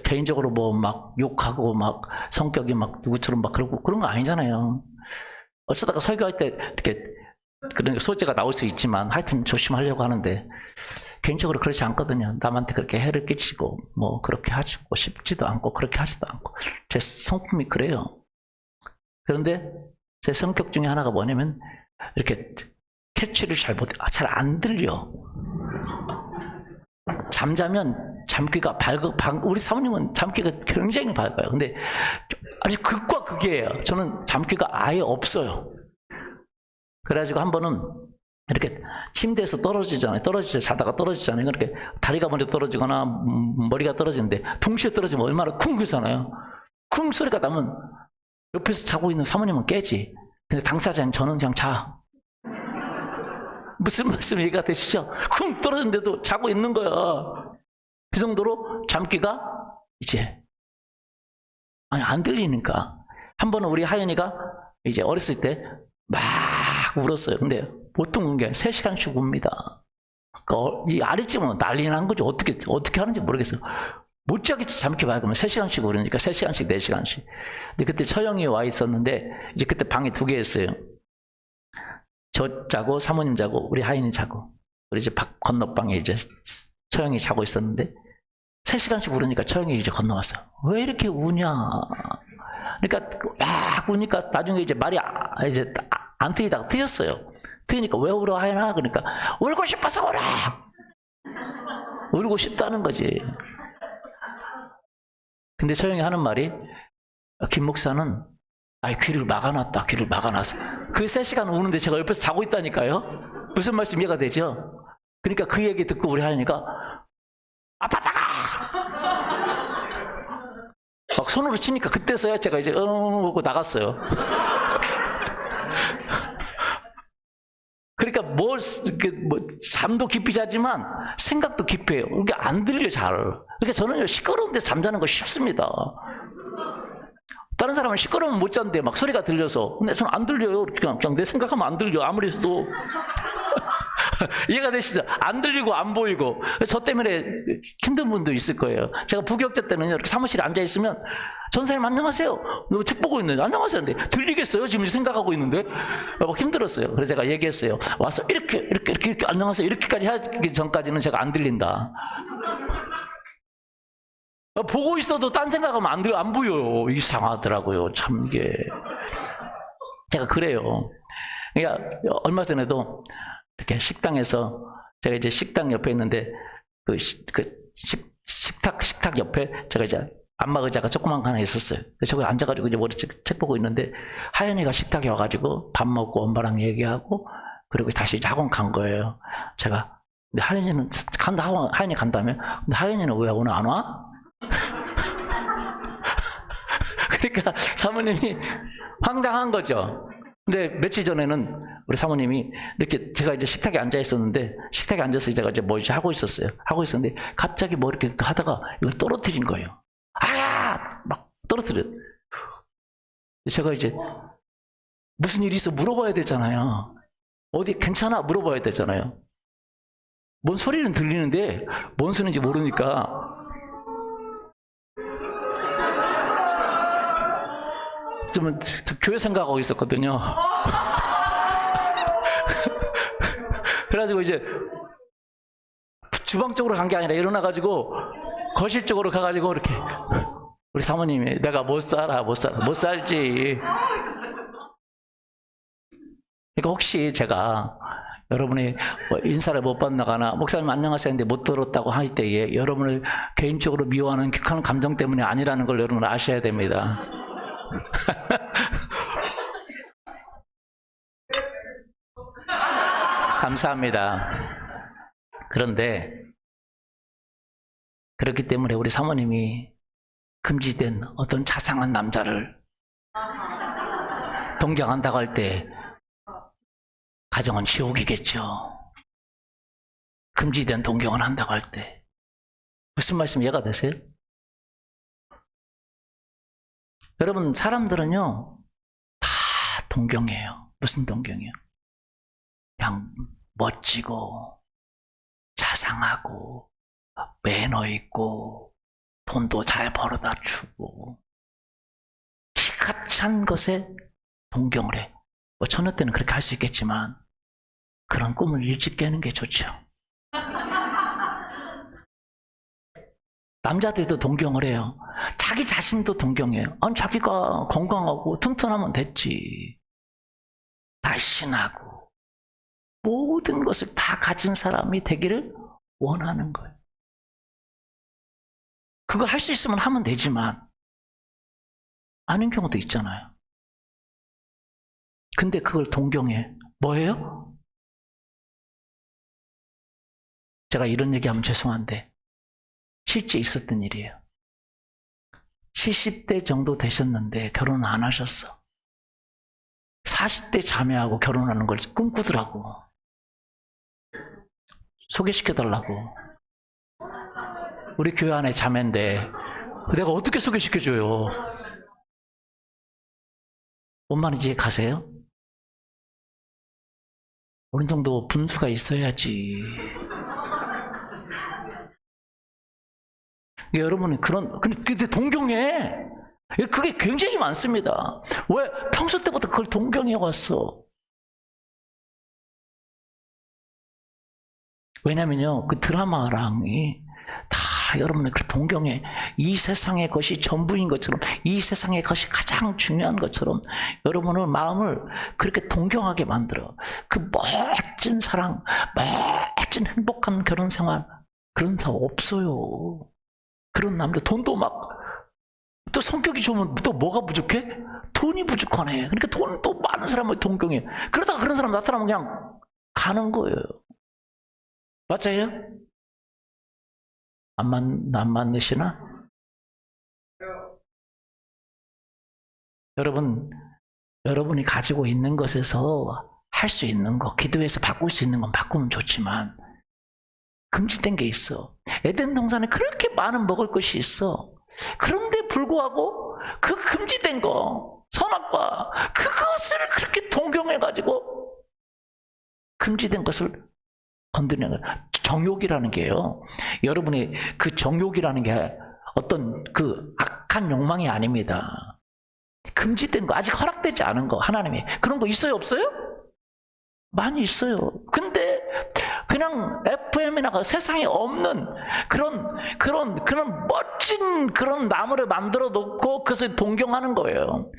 개인적으로 막 욕하고 막 성격이 막 누구처럼 막 그러고 그런 거 아니잖아요. 어쩌다가 설교할 때 이렇게 그런 소재가 나올 수 있지만 하여튼 조심하려고 하는데, 개인적으로 그렇지 않거든요. 남한테 그렇게 해를 끼치고 뭐 그렇게 하고 싶지도 않고 그렇게 하지도 않고, 제 성품이 그래요. 그런데 제 성격 중에 하나가 뭐냐면, 이렇게 캐치를 잘 안 들려. 잠자면 잠귀가 우리 사모님은 잠귀가 굉장히 밝아요. 근데 아주 극과 극이에요. 저는 잠귀가 아예 없어요. 그래가지고 한 번은 이렇게 침대에서 떨어지자 자다가 떨어지잖아요. 그렇게 다리가 먼저 떨어지거나 머리가 떨어지는데 동시에 떨어지면 얼마나 쿵 그러잖아요. 쿵 소리가 나면 옆에서 자고 있는 사모님은 깨지. 근데 당사자는 저는 그냥 자. 무슨 말씀 이해가 되시죠? 쿵 떨어졌는데도 자고 있는 거야. 그 정도로 잠귀가 이제 안 들리니까. 한 번은 우리 하연이가 이제 어렸을 때 막 울었어요. 근데 보통 운 게 3시간씩 웁니다. 이 아랫집은 난리 난 거죠. 어떻게 하는지 모르겠어요. 못 자겠지, 잠기 밝으면 3시간씩 우르니까 3시간씩, 4시간씩. 근데 그때 처형이 와 있었는데, 이제 그때 방이 2개였어요. 저 자고, 사모님 자고, 우리 하인이 자고, 우리 이제 건너방에 이제 처형이 자고 있었는데, 3시간씩 우르니까 처형이 이제 건너왔어요. 왜 이렇게 우냐? 그러니까 막 우니까 나중에 이제 말이 이제 안 트이다가 트였어요. 트이니까 왜 울어, 하인아? 그러니까 울고 싶어서 울어! 울고 싶다는 거지. 근데 처형이 하는 말이, 김 목사는 귀를 막아놨다. 귀를 막아놨어. 그 3시간 우는데 제가 옆에서 자고 있다니까요. 무슨 말씀 이해가 되죠? 그러니까 그 얘기 듣고 우리 하연이가 아빠다가 막 손으로 치니까 그때서야 제가 이제 하고 나갔어요. 그러니까 잠도 깊이 자지만 생각도 깊이 해요. 이게 안 들려 잘. 그러니까 저는 시끄러운 데서 잠자는 거 쉽습니다. 다른 사람은 시끄러우면 못 잔대 막 소리가 들려서. 근데 저는 안 들려요. 그냥 내 생각하면 안 들려. 아무리 해도. 이해가 되시죠? 안 들리고 안 보이고. 저 때문에 힘든 분도 있을 거예요. 제가 부격자 때는 이렇게 사무실에 앉아있으면 전사님 안녕하세요. 책 보고 있는데 안녕하세요. 근데 들리겠어요? 지금 생각하고 있는데. 막 힘들었어요. 그래서 제가 얘기했어요. 와서 이렇게 안녕하세요. 이렇게까지 하기 전까지는 제가 안 들린다. 보고 있어도 딴 생각하면 안 보여요. 이상하더라고요. 참 이게. 제가 그래요. 그러니까 얼마 전에도 이렇게 식당에서 제가 이제 식당 옆에 있는데 식탁 옆에 제가 이제 안마 의자가 조그만 거 하나 있었어요. 저기 앉아가지고 이제 머리 책 보고 있는데 하연이가 식탁에 와가지고 밥 먹고 엄마랑 얘기하고 그리고 다시 이제 학원 간 거예요. 제가 근데 하연이는 하연이 간다며? 근데 하연이는 왜 오늘 안 와? 그러니까 사모님이 황당한 거죠. 근데 며칠 전에는 우리 사모님이 이렇게 제가 이제 식탁에 앉아 있었는데 식탁에 앉아서 제가 이제 뭐 이제 하고 있었어요. 하고 있었는데 갑자기 뭐 이렇게 하다가 이걸 떨어뜨린 거예요. 막 떨어뜨려. 제가 이제 무슨 일이 있어 물어봐야 되잖아요. 어디 괜찮아 물어봐야 되잖아요. 뭔 소리는 들리는데 뭔 소리인지 모르니까 좀 교회 생각하고 있었거든요. 그래가지고 이제 주방 쪽으로 간 게 아니라 일어나가지고 거실 쪽으로 가가지고 이렇게 우리 사모님이 내가 못 살지. 그러니까 혹시 제가 여러분이 인사를 못 받나가나 목사님 안녕하세요 했는데 못 들었다고 할 때에 여러분을 개인적으로 미워하는 극한 감정 때문에 아니라는 걸 여러분 아셔야 됩니다. 감사합니다. 그런데 그렇기 때문에 우리 사모님이 금지된 어떤 자상한 남자를 동경한다고 할 때 가정은 지옥이겠죠. 금지된 동경을 한다고 할 때 무슨 말씀 이해가 되세요? 여러분 사람들은요 다 동경해요. 무슨 동경이요? 그냥 멋지고 자상하고 매너 있고 돈도 잘 벌어다 주고 기가 찬 것에 동경을 해. 뭐 처녀 때는 그렇게 할 수 있겠지만 그런 꿈을 일찍 깨는 게 좋죠. 남자들도 동경을 해요. 자기 자신도 동경해요. 아니 자기가 건강하고 튼튼하면 됐지. 날씬하고 모든 것을 다 가진 사람이 되기를 원하는 거예요. 그거 할 수 있으면 하면 되지만 아닌 경우도 있잖아요. 근데 그걸 동경해. 뭐예요? 제가 이런 얘기하면 죄송한데 실제 있었던 일이에요. 70대 정도 되셨는데 결혼 안 하셨어. 40대 자매하고 결혼하는 걸 꿈꾸더라고. 소개시켜달라고. 우리 교회 안에 자매인데 내가 어떻게 소개시켜줘요? 뭔 말인지 가세요? 어느 정도 분수가 있어야지. 여러분이 근데 동경해. 그게 굉장히 많습니다. 왜? 평소 때부터 그걸 동경해 왔어. 왜냐면요, 그 드라마랑이 다 여러분의 그 동경에 이 세상의 것이 전부인 것처럼, 이 세상의 것이 가장 중요한 것처럼 여러분의 마음을 그렇게 동경하게 만들어. 그 멋진 사랑, 멋진 행복한 결혼 생활, 그런 사람 없어요. 그런 남자, 돈도 또 성격이 좋으면 또 뭐가 부족해? 돈이 부족하네. 그러니까 돈도 많은 사람을 동경해. 그러다가 그런 사람 나타나면 그냥 가는 거예요. 맞아요? 안 만드시나? 여러분이 가지고 있는 것에서 할 수 있는 거, 기도해서 바꿀 수 있는 건 바꾸면 좋지만 금지된 게 있어. 에덴 동산에 그렇게 많은 먹을 것이 있어. 그런데 불구하고 그 금지된 거, 선악과 그것을 그렇게 동경해가지고 금지된 것을 건드리는 거예요. 정욕이라는 게요. 여러분이 그 정욕이라는 게 어떤 그 악한 욕망이 아닙니다. 금지된 거, 아직 허락되지 않은 거, 하나님이. 그런 거 있어요, 없어요? 많이 있어요. 근데 그냥 FM이나 세상에 없는 그런 멋진 그런 나무를 만들어 놓고 그것을 동경하는 거예요.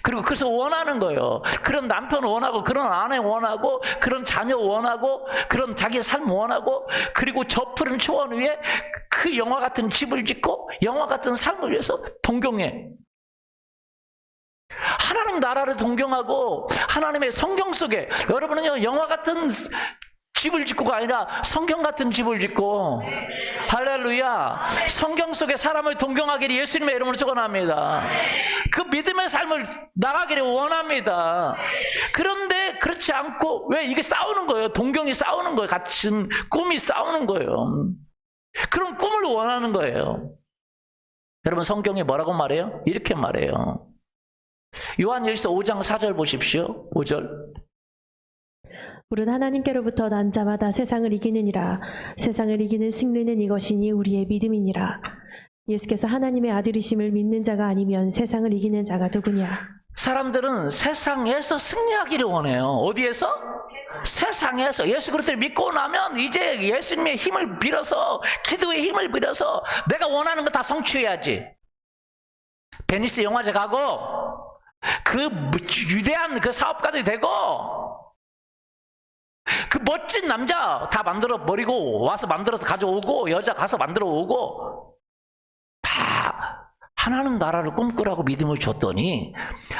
그리고 그래서 원하는 거예요. 그런 남편 원하고, 그런 아내 원하고, 그런 자녀 원하고, 그런 자기 삶 원하고, 그리고 저 푸른 초원 위에 그 영화 같은 집을 짓고, 영화 같은 삶을 위해서 동경해. 하나님 나라를 동경하고, 하나님의 성경 속에, 여러분은요, 영화 같은 집을 짓고가 아니라 성경 같은 집을 짓고, 할렐루야. 성경 속에 사람을 동경하기를 예수님의 이름으로 축원합니다. 그 믿음의 삶을 나가기를 원합니다. 그런데 그렇지 않고, 왜 이게 싸우는 거예요? 동경이 싸우는 거예요. 같은 꿈이 싸우는 거예요. 그런 꿈을 원하는 거예요. 여러분, 성경에 뭐라고 말해요? 이렇게 말해요. 요한일서 5장 4절 보십시오. 5절. 우리는 하나님께로부터 난 자마다 세상을 이기느니라. 세상을 이기는 승리는 이것이니 우리의 믿음이니라. 예수께서 하나님의 아들이심을 믿는 자가 아니면 세상을 이기는 자가 누구냐? 사람들은 세상에서 승리하기를 원해요. 어디에서? 세상에서. 예수 그리스도를 믿고 나면 이제 예수님의 힘을 빌어서, 기도의 힘을 빌어서 내가 원하는 거 다 성취해야지. 베니스 영화제 가고, 그 위대한 그 사업가들이 되고, 그 멋진 남자 다 만들어 버리고 와서 만들어서 가져오고, 여자 가서 만들어 오고, 다 하나님 나라를 꿈꾸라고 믿음을 줬더니,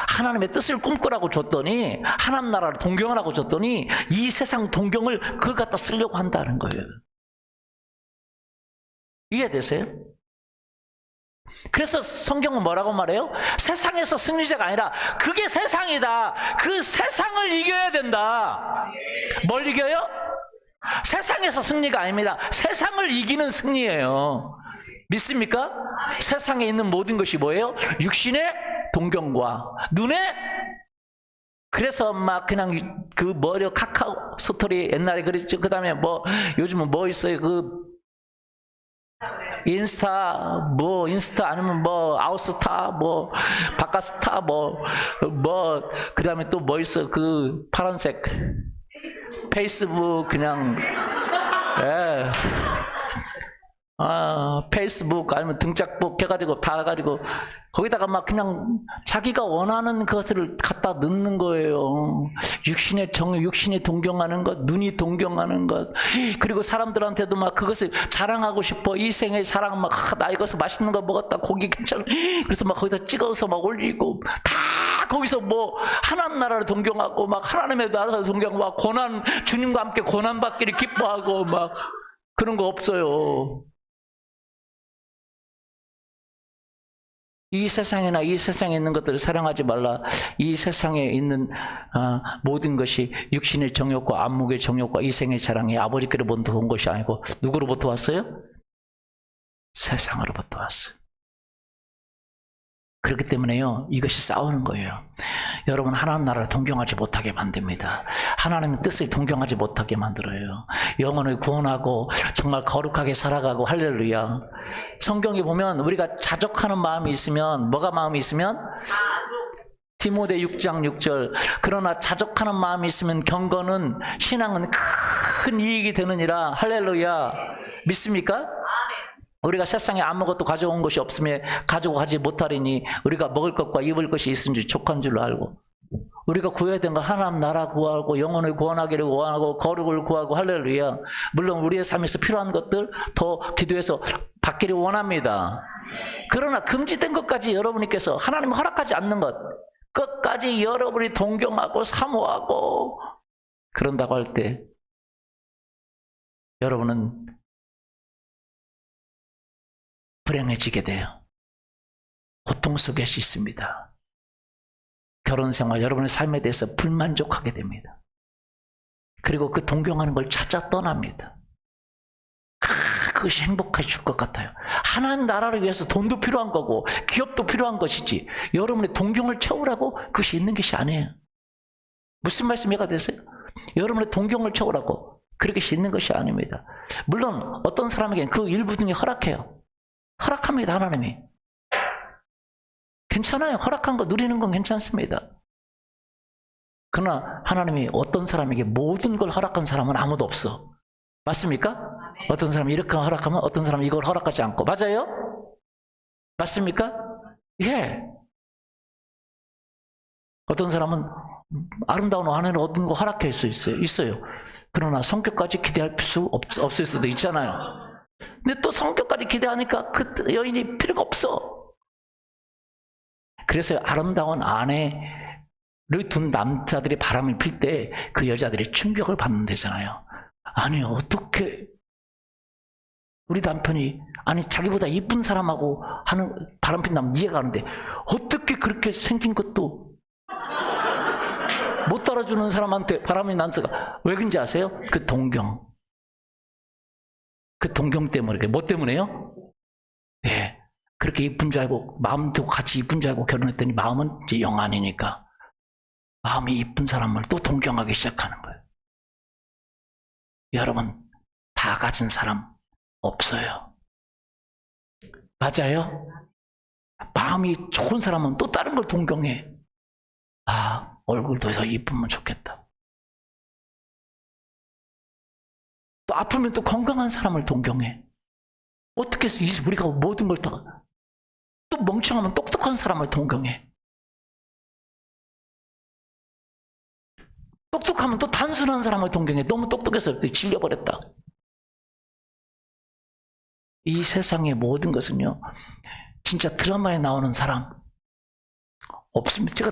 하나님의 뜻을 꿈꾸라고 줬더니, 하나님 나라를 동경하라고 줬더니 이 세상 동경을 그걸 갖다 쓰려고 한다는 거예요. 이해되세요? 그래서 성경은 뭐라고 말해요? 세상에서 승리자가 아니라 그게 세상이다. 그 세상을 이겨야 된다. 뭘 이겨요? 세상에서 승리가 아닙니다. 세상을 이기는 승리예요. 믿습니까? 세상에 있는 모든 것이 뭐예요? 육신의 동경과 눈에, 그래서 막 그냥 그 머리 카카오 스토리 옛날에 그랬죠. 그 다음에 뭐 요즘은 뭐 있어요? 그 인스타 아니면 뭐 아웃스타, 뭐 바카스타, 그 다음에 또 뭐 있어? 그 파란색 페이스북 그냥, 예. 페이스북 아니면 등짝북 해가지고 다 해가지고 거기다가 막 그냥 자기가 원하는 것을 갖다 넣는 거예요. 육신의 육신이 동경하는 것, 눈이 동경하는 것, 그리고 사람들한테도 막 그것을 자랑하고 싶어. 이 생의 사랑 막 나 이것을 맛있는 거 먹었다, 고기 괜찮아. 그래서 막 거기다 찍어서 막 올리고 다 거기서 뭐 하나님 나라를 동경하고 막 하나님의 나라를 동경하고 막 고난, 주님과 함께 고난 받기를 기뻐하고 막 그런 거 없어요. 이 세상이나 이 세상에 있는 것들을 사랑하지 말라. 이 세상에 있는 모든 것이 육신의 정욕과 안목의 정욕과 이생의 자랑이 아버지께로부터 온 것이 아니고 누구로부터 왔어요? 세상으로부터 왔어요. 그렇기 때문에요, 이것이 싸우는 거예요. 여러분, 하나님 나라를 동경하지 못하게 만듭니다. 하나님의 뜻을 동경하지 못하게 만들어요. 영혼을 구원하고 정말 거룩하게 살아가고 할렐루야. 성경에 보면 우리가 자족하는 마음이 있으면, 뭐가 마음이 있으면? 디모데 6장 6절. 그러나 자족하는 마음이 있으면 경건은, 신앙은 큰 이익이 되느니라. 할렐루야. 믿습니까? 우리가 세상에 아무것도 가져온 것이 없으며 가지고 가지 못하리니 우리가 먹을 것과 입을 것이 있은지 족한 줄로 알고, 우리가 구해야 되는 건 하나님 나라 구하고 영혼을 구원하기를 원하고 거룩을 구하고 할렐루야. 물론 우리의 삶에서 필요한 것들 더 기도해서 받기를 원합니다. 그러나 금지된 것까지 여러분께서 하나님 허락하지 않는 것 끝까지 여러분이 동경하고 사모하고 그런다고 할 때 여러분은 불행해지게 돼요. 고통 속에 있습니다. 결혼생활, 여러분의 삶에 대해서 불만족하게 됩니다. 그리고 그 동경하는 걸 찾아 떠납니다. 그것이 행복해질 것 같아요. 하나님 나라를 위해서 돈도 필요한 거고 기업도 필요한 것이지, 여러분의 동경을 채우라고 그것이 있는 것이 아니에요. 무슨 말씀 이해가 되세요? 여러분의 동경을 채우라고 그렇게 있는 것이 아닙니다. 물론 어떤 사람에게는 그 일부 중에 허락해요. 허락합니다. 하나님이. 괜찮아요. 허락한 거 누리는 건 괜찮습니다. 그러나 하나님이 어떤 사람에게 모든 걸 허락한 사람은 아무도 없어. 맞습니까? 어떤 사람이 이렇게 허락하면 어떤 사람은 이걸 허락하지 않고. 맞아요? 맞습니까? 예. 어떤 사람은 아름다운 아내를 얻는 거 허락할 수 있어요. 그러나 성격까지 기대할 수 없을 수도 있잖아요. 근데 또 성격까지 기대하니까 그 여인이 필요가 없어. 그래서 아름다운 아내를 둔 남자들이 바람을 필 때 그 여자들이 충격을 받는 데잖아요. 아니, 어떻게 우리 남편이, 아니 자기보다 이쁜 사람하고 하는 바람 핀다면 이해가 가는데 어떻게 그렇게 생긴 것도 못 따라주는 사람한테 바람이 난스가 왜 그런지 아세요? 그 동경. 그 동경 때문에. 뭐 때문에요? 예. 그렇게 이쁜 줄 알고, 마음도 같이 이쁜 줄 알고 결혼했더니 마음은 이제 영 아니니까 마음이 이쁜 사람을 또 동경하기 시작하는 거예요. 여러분, 다 가진 사람 없어요. 맞아요? 마음이 좋은 사람은 또 다른 걸 동경해. 아, 얼굴도 더 이쁘면 좋겠다. 또 아프면 또 건강한 사람을 동경해. 어떻게 해서 우리가 모든 걸 다, 또 멍청하면 똑똑한 사람을 동경해. 똑똑하면 또 단순한 사람을 동경해. 너무 똑똑해서 질려버렸다. 이 세상의 모든 것은요, 진짜 드라마에 나오는 사람 없습니다. 제가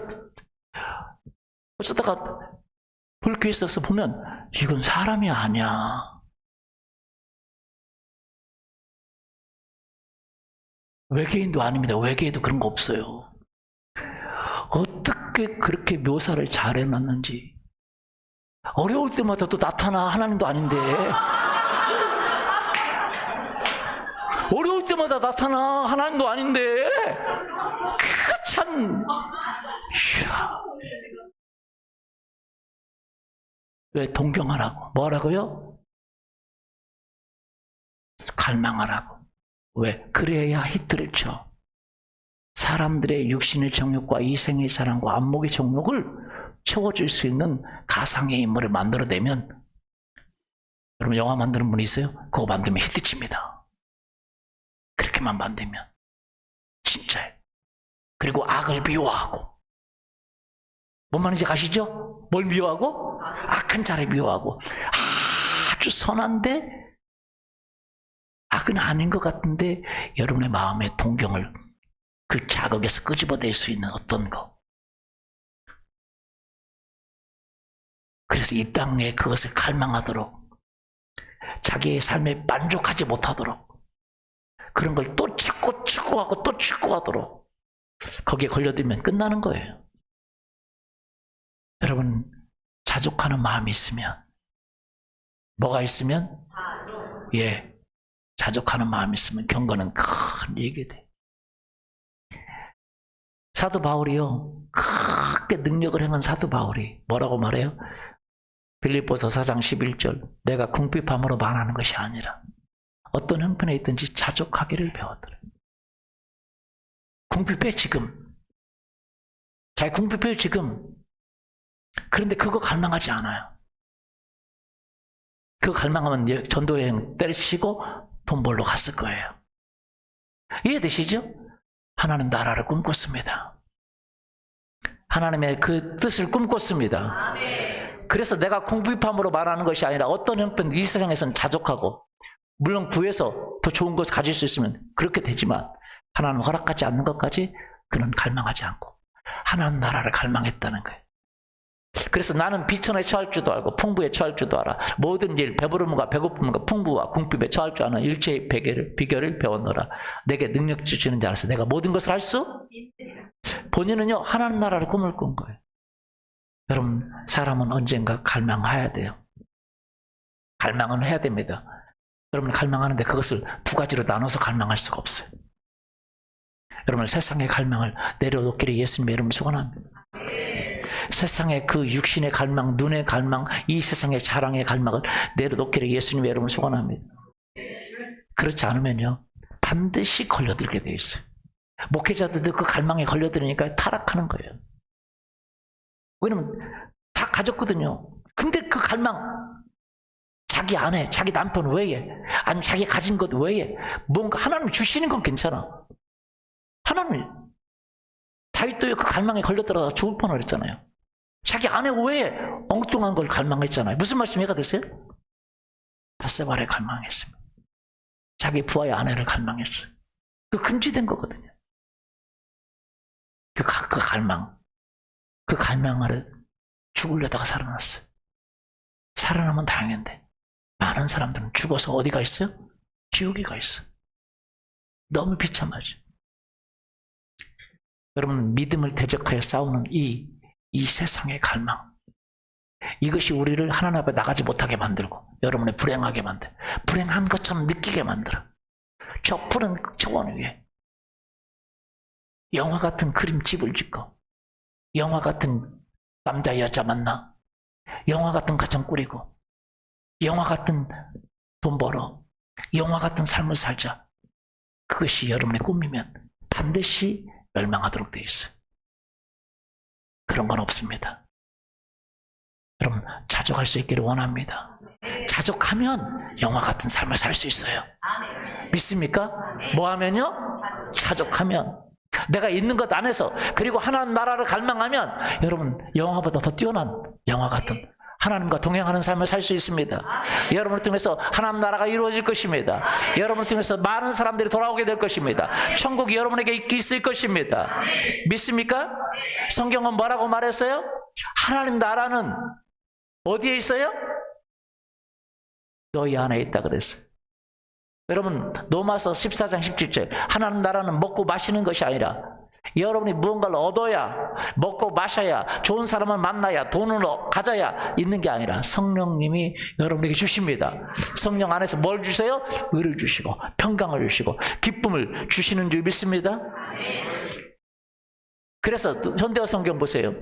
어쩌다가 볼 기회 있어서 보면 이건 사람이 아니야. 외계인도 아닙니다. 외계에도 그런 거 없어요. 어떻게 그렇게 묘사를 잘 해놨는지. 어려울 때마다 또 나타나. 하나님도 아닌데. 어려울 때마다 나타나. 하나님도 아닌데. 참. 왜 동경하라고? 뭐라고요? 갈망하라고. 왜? 그래야 히트를 쳐. 사람들의 육신의 정욕과 이생의 사랑과 안목의 정욕을 채워줄 수 있는 가상의 인물을 만들어내면, 여러분 영화 만드는 분 있어요? 그거 만들면 히트칩니다. 자족하게만 만들면 진짜예요. 그리고 악을 미워하고, 뭔 말인지 아시죠? 뭘 미워하고? 악한 자를 미워하고. 아주 선한데 악은 아닌 것 같은데 여러분의 마음의 동경을 그 자극에서 끄집어낼 수 있는 어떤 거. 그래서 이 땅에 그것을 갈망하도록, 자기의 삶에 만족하지 못하도록, 그런 걸 또 찾고 추구하고 또 추구하도록 거기에 걸려들면 끝나는 거예요. 여러분, 자족하는 마음이 있으면, 뭐가 있으면? 예, 자족하는 마음이 있으면 경건은 큰 이익이 돼. 사도 바울이요, 크게 능력을 행한 사도 바울이 뭐라고 말해요? 빌립보서 4장 11절, 내가 궁핍함으로 말하는 것이 아니라 어떤 형편에 있든지 자족하기를 배웠더라. 궁핍해 지금. 자기 궁핍해요 지금. 그런데 그거 갈망하지 않아요. 그거 갈망하면 전도여행 때려치고 돈 벌러 갔을 거예요. 이해되시죠? 하나님 나라를 꿈꿨습니다. 하나님의 그 뜻을 꿈꿨습니다. 그래서 내가 궁핍함으로 말하는 것이 아니라 어떤 형편, 이 세상에서는 자족하고, 물론 구해서 더 좋은 것을 가질 수 있으면 그렇게 되지만 하나님 허락하지 않는 것까지 그는 갈망하지 않고 하나님 나라를 갈망했다는 거예요. 그래서 나는 비천에 처할 줄도 알고 풍부에 처할 줄도 알아. 모든 일, 배부름과 배고픔과 풍부와 궁핍에 처할 줄 아는 일체의 비결을 배웠노라. 내게 능력 주시는 자라서 내가 모든 것을 할 수? 본인은요, 하나님 나라를 꿈을 꾼 거예요. 여러분, 사람은 언젠가 갈망해야 돼요. 갈망은 해야 됩니다. 여러분, 갈망하는데 그것을 두 가지로 나눠서 갈망할 수가 없어요. 여러분, 세상의 갈망을 내려놓기를 예수님의 이름으로 축원합니다. 세상의 그 육신의 갈망, 눈의 갈망, 이 세상의 자랑의 갈망을 내려놓기를 예수님의 이름으로 축원합니다. 그렇지 않으면요, 반드시 걸려들게 돼 있어요. 목회자들도 그 갈망에 걸려들으니까 타락하는 거예요. 왜냐면 다 가졌거든요. 근데 그 갈망, 자기 아내, 자기 남편 외에, 아니면 자기 가진 것 외에 뭔가 하나님이 주시는 건 괜찮아. 하나님, 다윗도 그 갈망에 걸렸더라도 죽을 뻔했잖아요. 자기 아내 외에 엉뚱한 걸 갈망했잖아요. 무슨 말씀 이해가 되세요? 바세바를 갈망했습니다. 자기 부하의 아내를 갈망했어요. 그 금지된 거거든요. 그 갈망 아래 죽으려다가 살아났어요. 살아나면 다행인데 많은 사람들은 죽어서 어디가 있어요? 지옥에 가 있어요. 너무 비참하죠. 여러분, 믿음을 대적하여 싸우는 이 세상의 갈망, 이것이 우리를 하나님 앞에 나가지 못하게 만들고 여러분을 불행하게 만들어, 불행한 것처럼 느끼게 만들어. 저 푸른 초원 위에 영화 같은 그림집을 짓고, 영화 같은 남자 여자 만나, 영화 같은 가정 꾸리고, 영화 같은 돈 벌어, 영화 같은 삶을 살자. 그것이 여러분의 꿈이면 반드시 멸망하도록 되어 있어요. 그런 건 없습니다. 여러분, 자족할 수 있기를 원합니다. 자족하면 영화 같은 삶을 살 수 있어요. 믿습니까? 뭐 하면요? 자족하면, 내가 있는 것 안에서, 그리고 하나님 나라를 갈망하면 여러분, 영화보다 더 뛰어난 영화 같은 하나님과 동행하는 삶을 살 수 있습니다. 여러분을 통해서 하나님 나라가 이루어질 것입니다. 여러분을 통해서 많은 사람들이 돌아오게 될 것입니다. 천국이 여러분에게 있을 것입니다. 믿습니까? 성경은 뭐라고 말했어요? 하나님 나라는 어디에 있어요? 너희 안에 있다 그랬어요. 여러분, 로마서 14장 17절, 하나님 나라는 먹고 마시는 것이 아니라 여러분이 무언가를 얻어야, 먹고 마셔야, 좋은 사람을 만나야, 돈을 가져야 있는 게 아니라 성령님이 여러분에게 주십니다. 성령 안에서 뭘 주세요? 의를 주시고 평강을 주시고 기쁨을 주시는 줄 믿습니다. 그래서 현대어 성경 보세요.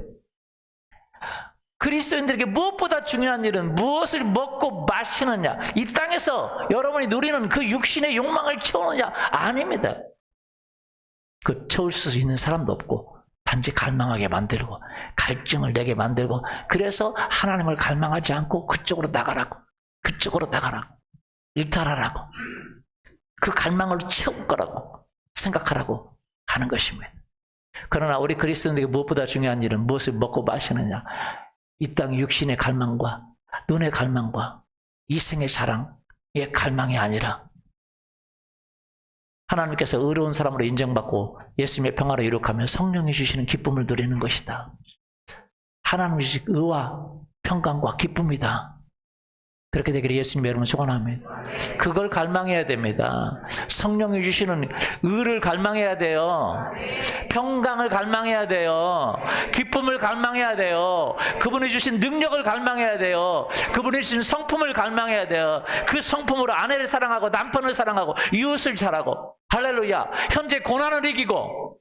그리스도인들에게 무엇보다 중요한 일은 무엇을 먹고 마시느냐, 이 땅에서 여러분이 누리는 그 육신의 욕망을 채우느냐 아닙니다. 그 채울 수 있는 사람도 없고 단지 갈망하게 만들고 갈증을 내게 만들고, 그래서 하나님을 갈망하지 않고 그쪽으로 나가라고, 그쪽으로 나가라고, 일탈하라고. 그 갈망을 채울 거라고 생각하라고 하는 것입니다. 그러나 우리 그리스도인에게 무엇보다 중요한 일은 무엇을 먹고 마시느냐, 이 땅 육신의 갈망과 눈의 갈망과 이생의 사랑의 갈망이 아니라 하나님께서 의로운 사람으로 인정받고 예수님의 평화를 이룩하며 성령이 주시는 기쁨을 누리는 것이다. 하나님이 주신 의와 평강과 기쁨이다. 그렇게 되기를 예수님의 이름으로 축원합니다. 그걸 갈망해야 됩니다. 성령이 주시는 의를 갈망해야 돼요. 평강을 갈망해야 돼요. 기쁨을 갈망해야 돼요. 그분이 주신 능력을 갈망해야 돼요. 그분이 주신 성품을 갈망해야 돼요. 그 성품으로 아내를 사랑하고 남편을 사랑하고 이웃을 사랑하고, 할렐루야. 현재 고난을 이기고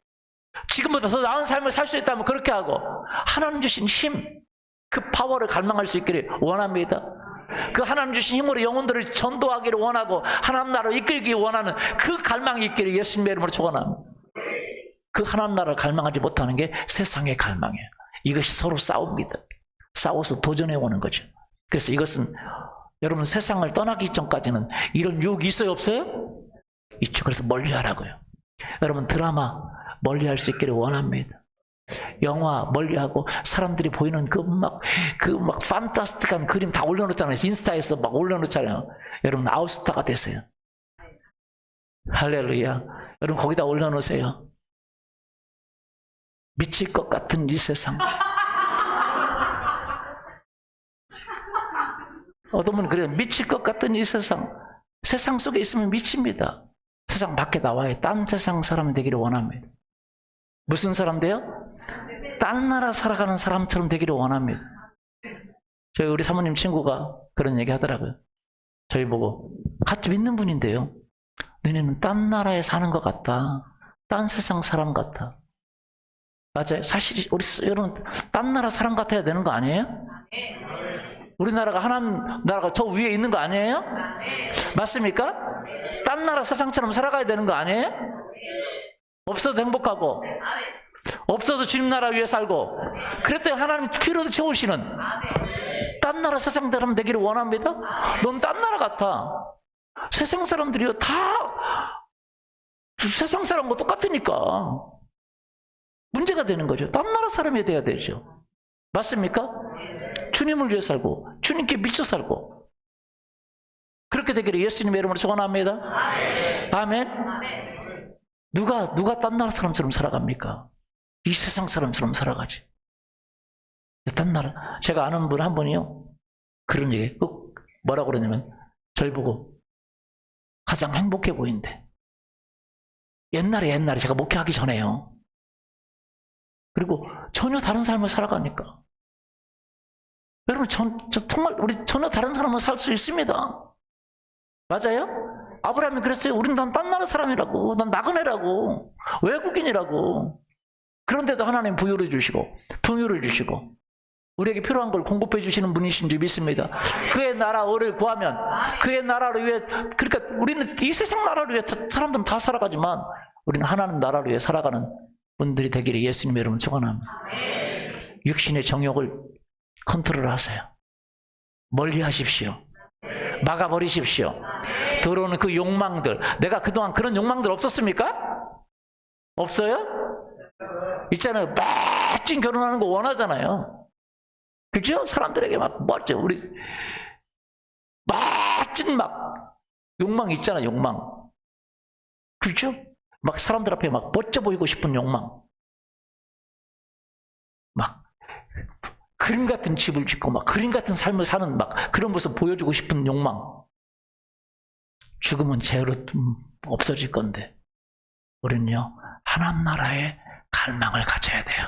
지금보다 더 나은 삶을 살 수 있다면 그렇게 하고, 하나님 주신 힘, 그 파워를 갈망할 수 있기를 원합니다. 그 하나님 주신 힘으로 영혼들을 전도하기를 원하고 하나님 나라를 이끌기 원하는 그 갈망이 있기를 예수님의 이름으로 축원합니다. 그 하나님 나라를 갈망하지 못하는 게 세상의 갈망이에요. 이것이 서로 싸웁니다. 싸워서 도전해 오는 거죠. 그래서 이것은 여러분 세상을 떠나기 전까지는 이런 유혹이 있어요, 없어요? 있죠. 그래서 멀리하라고요. 여러분 드라마 멀리할 수 있기를 원합니다. 영화 멀리하고 사람들이 보이는 그 막 판타스틱한 그림 다 올려놓잖아요. 인스타에서 막 올려놓잖아요. 여러분 아웃스타가 되세요. 할렐루야. 여러분 거기다 올려놓으세요. 미칠 것 같은 이 세상. 어떤 분은 그래요. 미칠 것 같은 이 세상. 세상 속에 있으면 미칩니다. 세상 밖에 나와야 딴 세상 사람이 되기를 원합니다. 무슨 사람 돼요? 딴 나라 살아가는 사람처럼 되기를 원합니다. 저희 우리 사모님 친구가 그런 얘기 하더라고요. 저희 보고 같이 믿는 분인데요, 너네는 딴 나라에 사는 것 같다. 딴 세상 사람 같아. 맞아요. 사실 우리 여러분 딴 나라 사람 같아야 되는 거 아니에요? 우리나라가 하나님 나라가 저 위에 있는 거 아니에요? 맞습니까? 딴 나라 세상처럼 살아가야 되는 거 아니에요? 없어도 행복하고 없어도 주님 나라 위에 살고, 그랬더니 하나님 필요도 채우시는 딴 나라 세상 사람 되기를 원합니다. 넌 딴 나라 같아. 세상 사람들이요 다 세상 사람과 똑같으니까 문제가 되는 거죠. 딴 나라 사람이 돼야 되죠. 맞습니까? 주님을 위해 살고 주님께 미쳐 살고, 그렇게 되기를 예수님의 이름으로 축원합니다. 아멘. 누가 딴 나라 사람처럼 살아갑니까? 이 세상 사람처럼 살아가지. 딴 나라. 제가 아는 분 한 분이요, 그런 얘기 뭐라고 그러냐면 저희 보고 가장 행복해 보인대. 옛날에 제가 목회하기 전에요. 그리고 전혀 다른 삶을 살아가니까. 여러분 정말 우리 전혀 다른 삶을 살 수 있습니다. 맞아요? 아브라함이 그랬어요. 우린 난 딴 나라 사람이라고, 난 나그네라고, 외국인이라고. 그런데도 하나님 부유를 주시고 풍요를 주시고 우리에게 필요한 걸 공급해 주시는 분이신 줄 믿습니다. 그의 나라를 구하면 그의 나라를 위해, 그러니까 우리는 이 세상 나라를 위해 사람들은 다 살아가지만 우리는 하나님 나라를 위해 살아가는 분들이 되기를 예수님의 이름으로 축원합니다. 육신의 정욕을 컨트롤하세요. 멀리 하십시오. 막아버리십시오. 들어오는 그 욕망들. 내가 그동안 그런 욕망들 없었습니까? 없어요? 있잖아요. 멋진 결혼하는 거 원하잖아요. 그죠? 사람들에게 막 멋져. 우리 멋진 막 욕망이 있잖아요. 욕망. 그죠? 막 사람들 앞에 막 멋져 보이고 싶은 욕망. 막 그림 같은 집을 짓고 막 그림 같은 삶을 사는 막 그런 모습 보여주고 싶은 욕망. 죽으면 죄로 없어질 건데 우리는요 하나님 나라의 갈망을 가져야 돼요.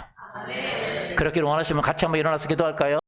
그렇기를 원하시면 같이 한번 일어나서 기도할까요?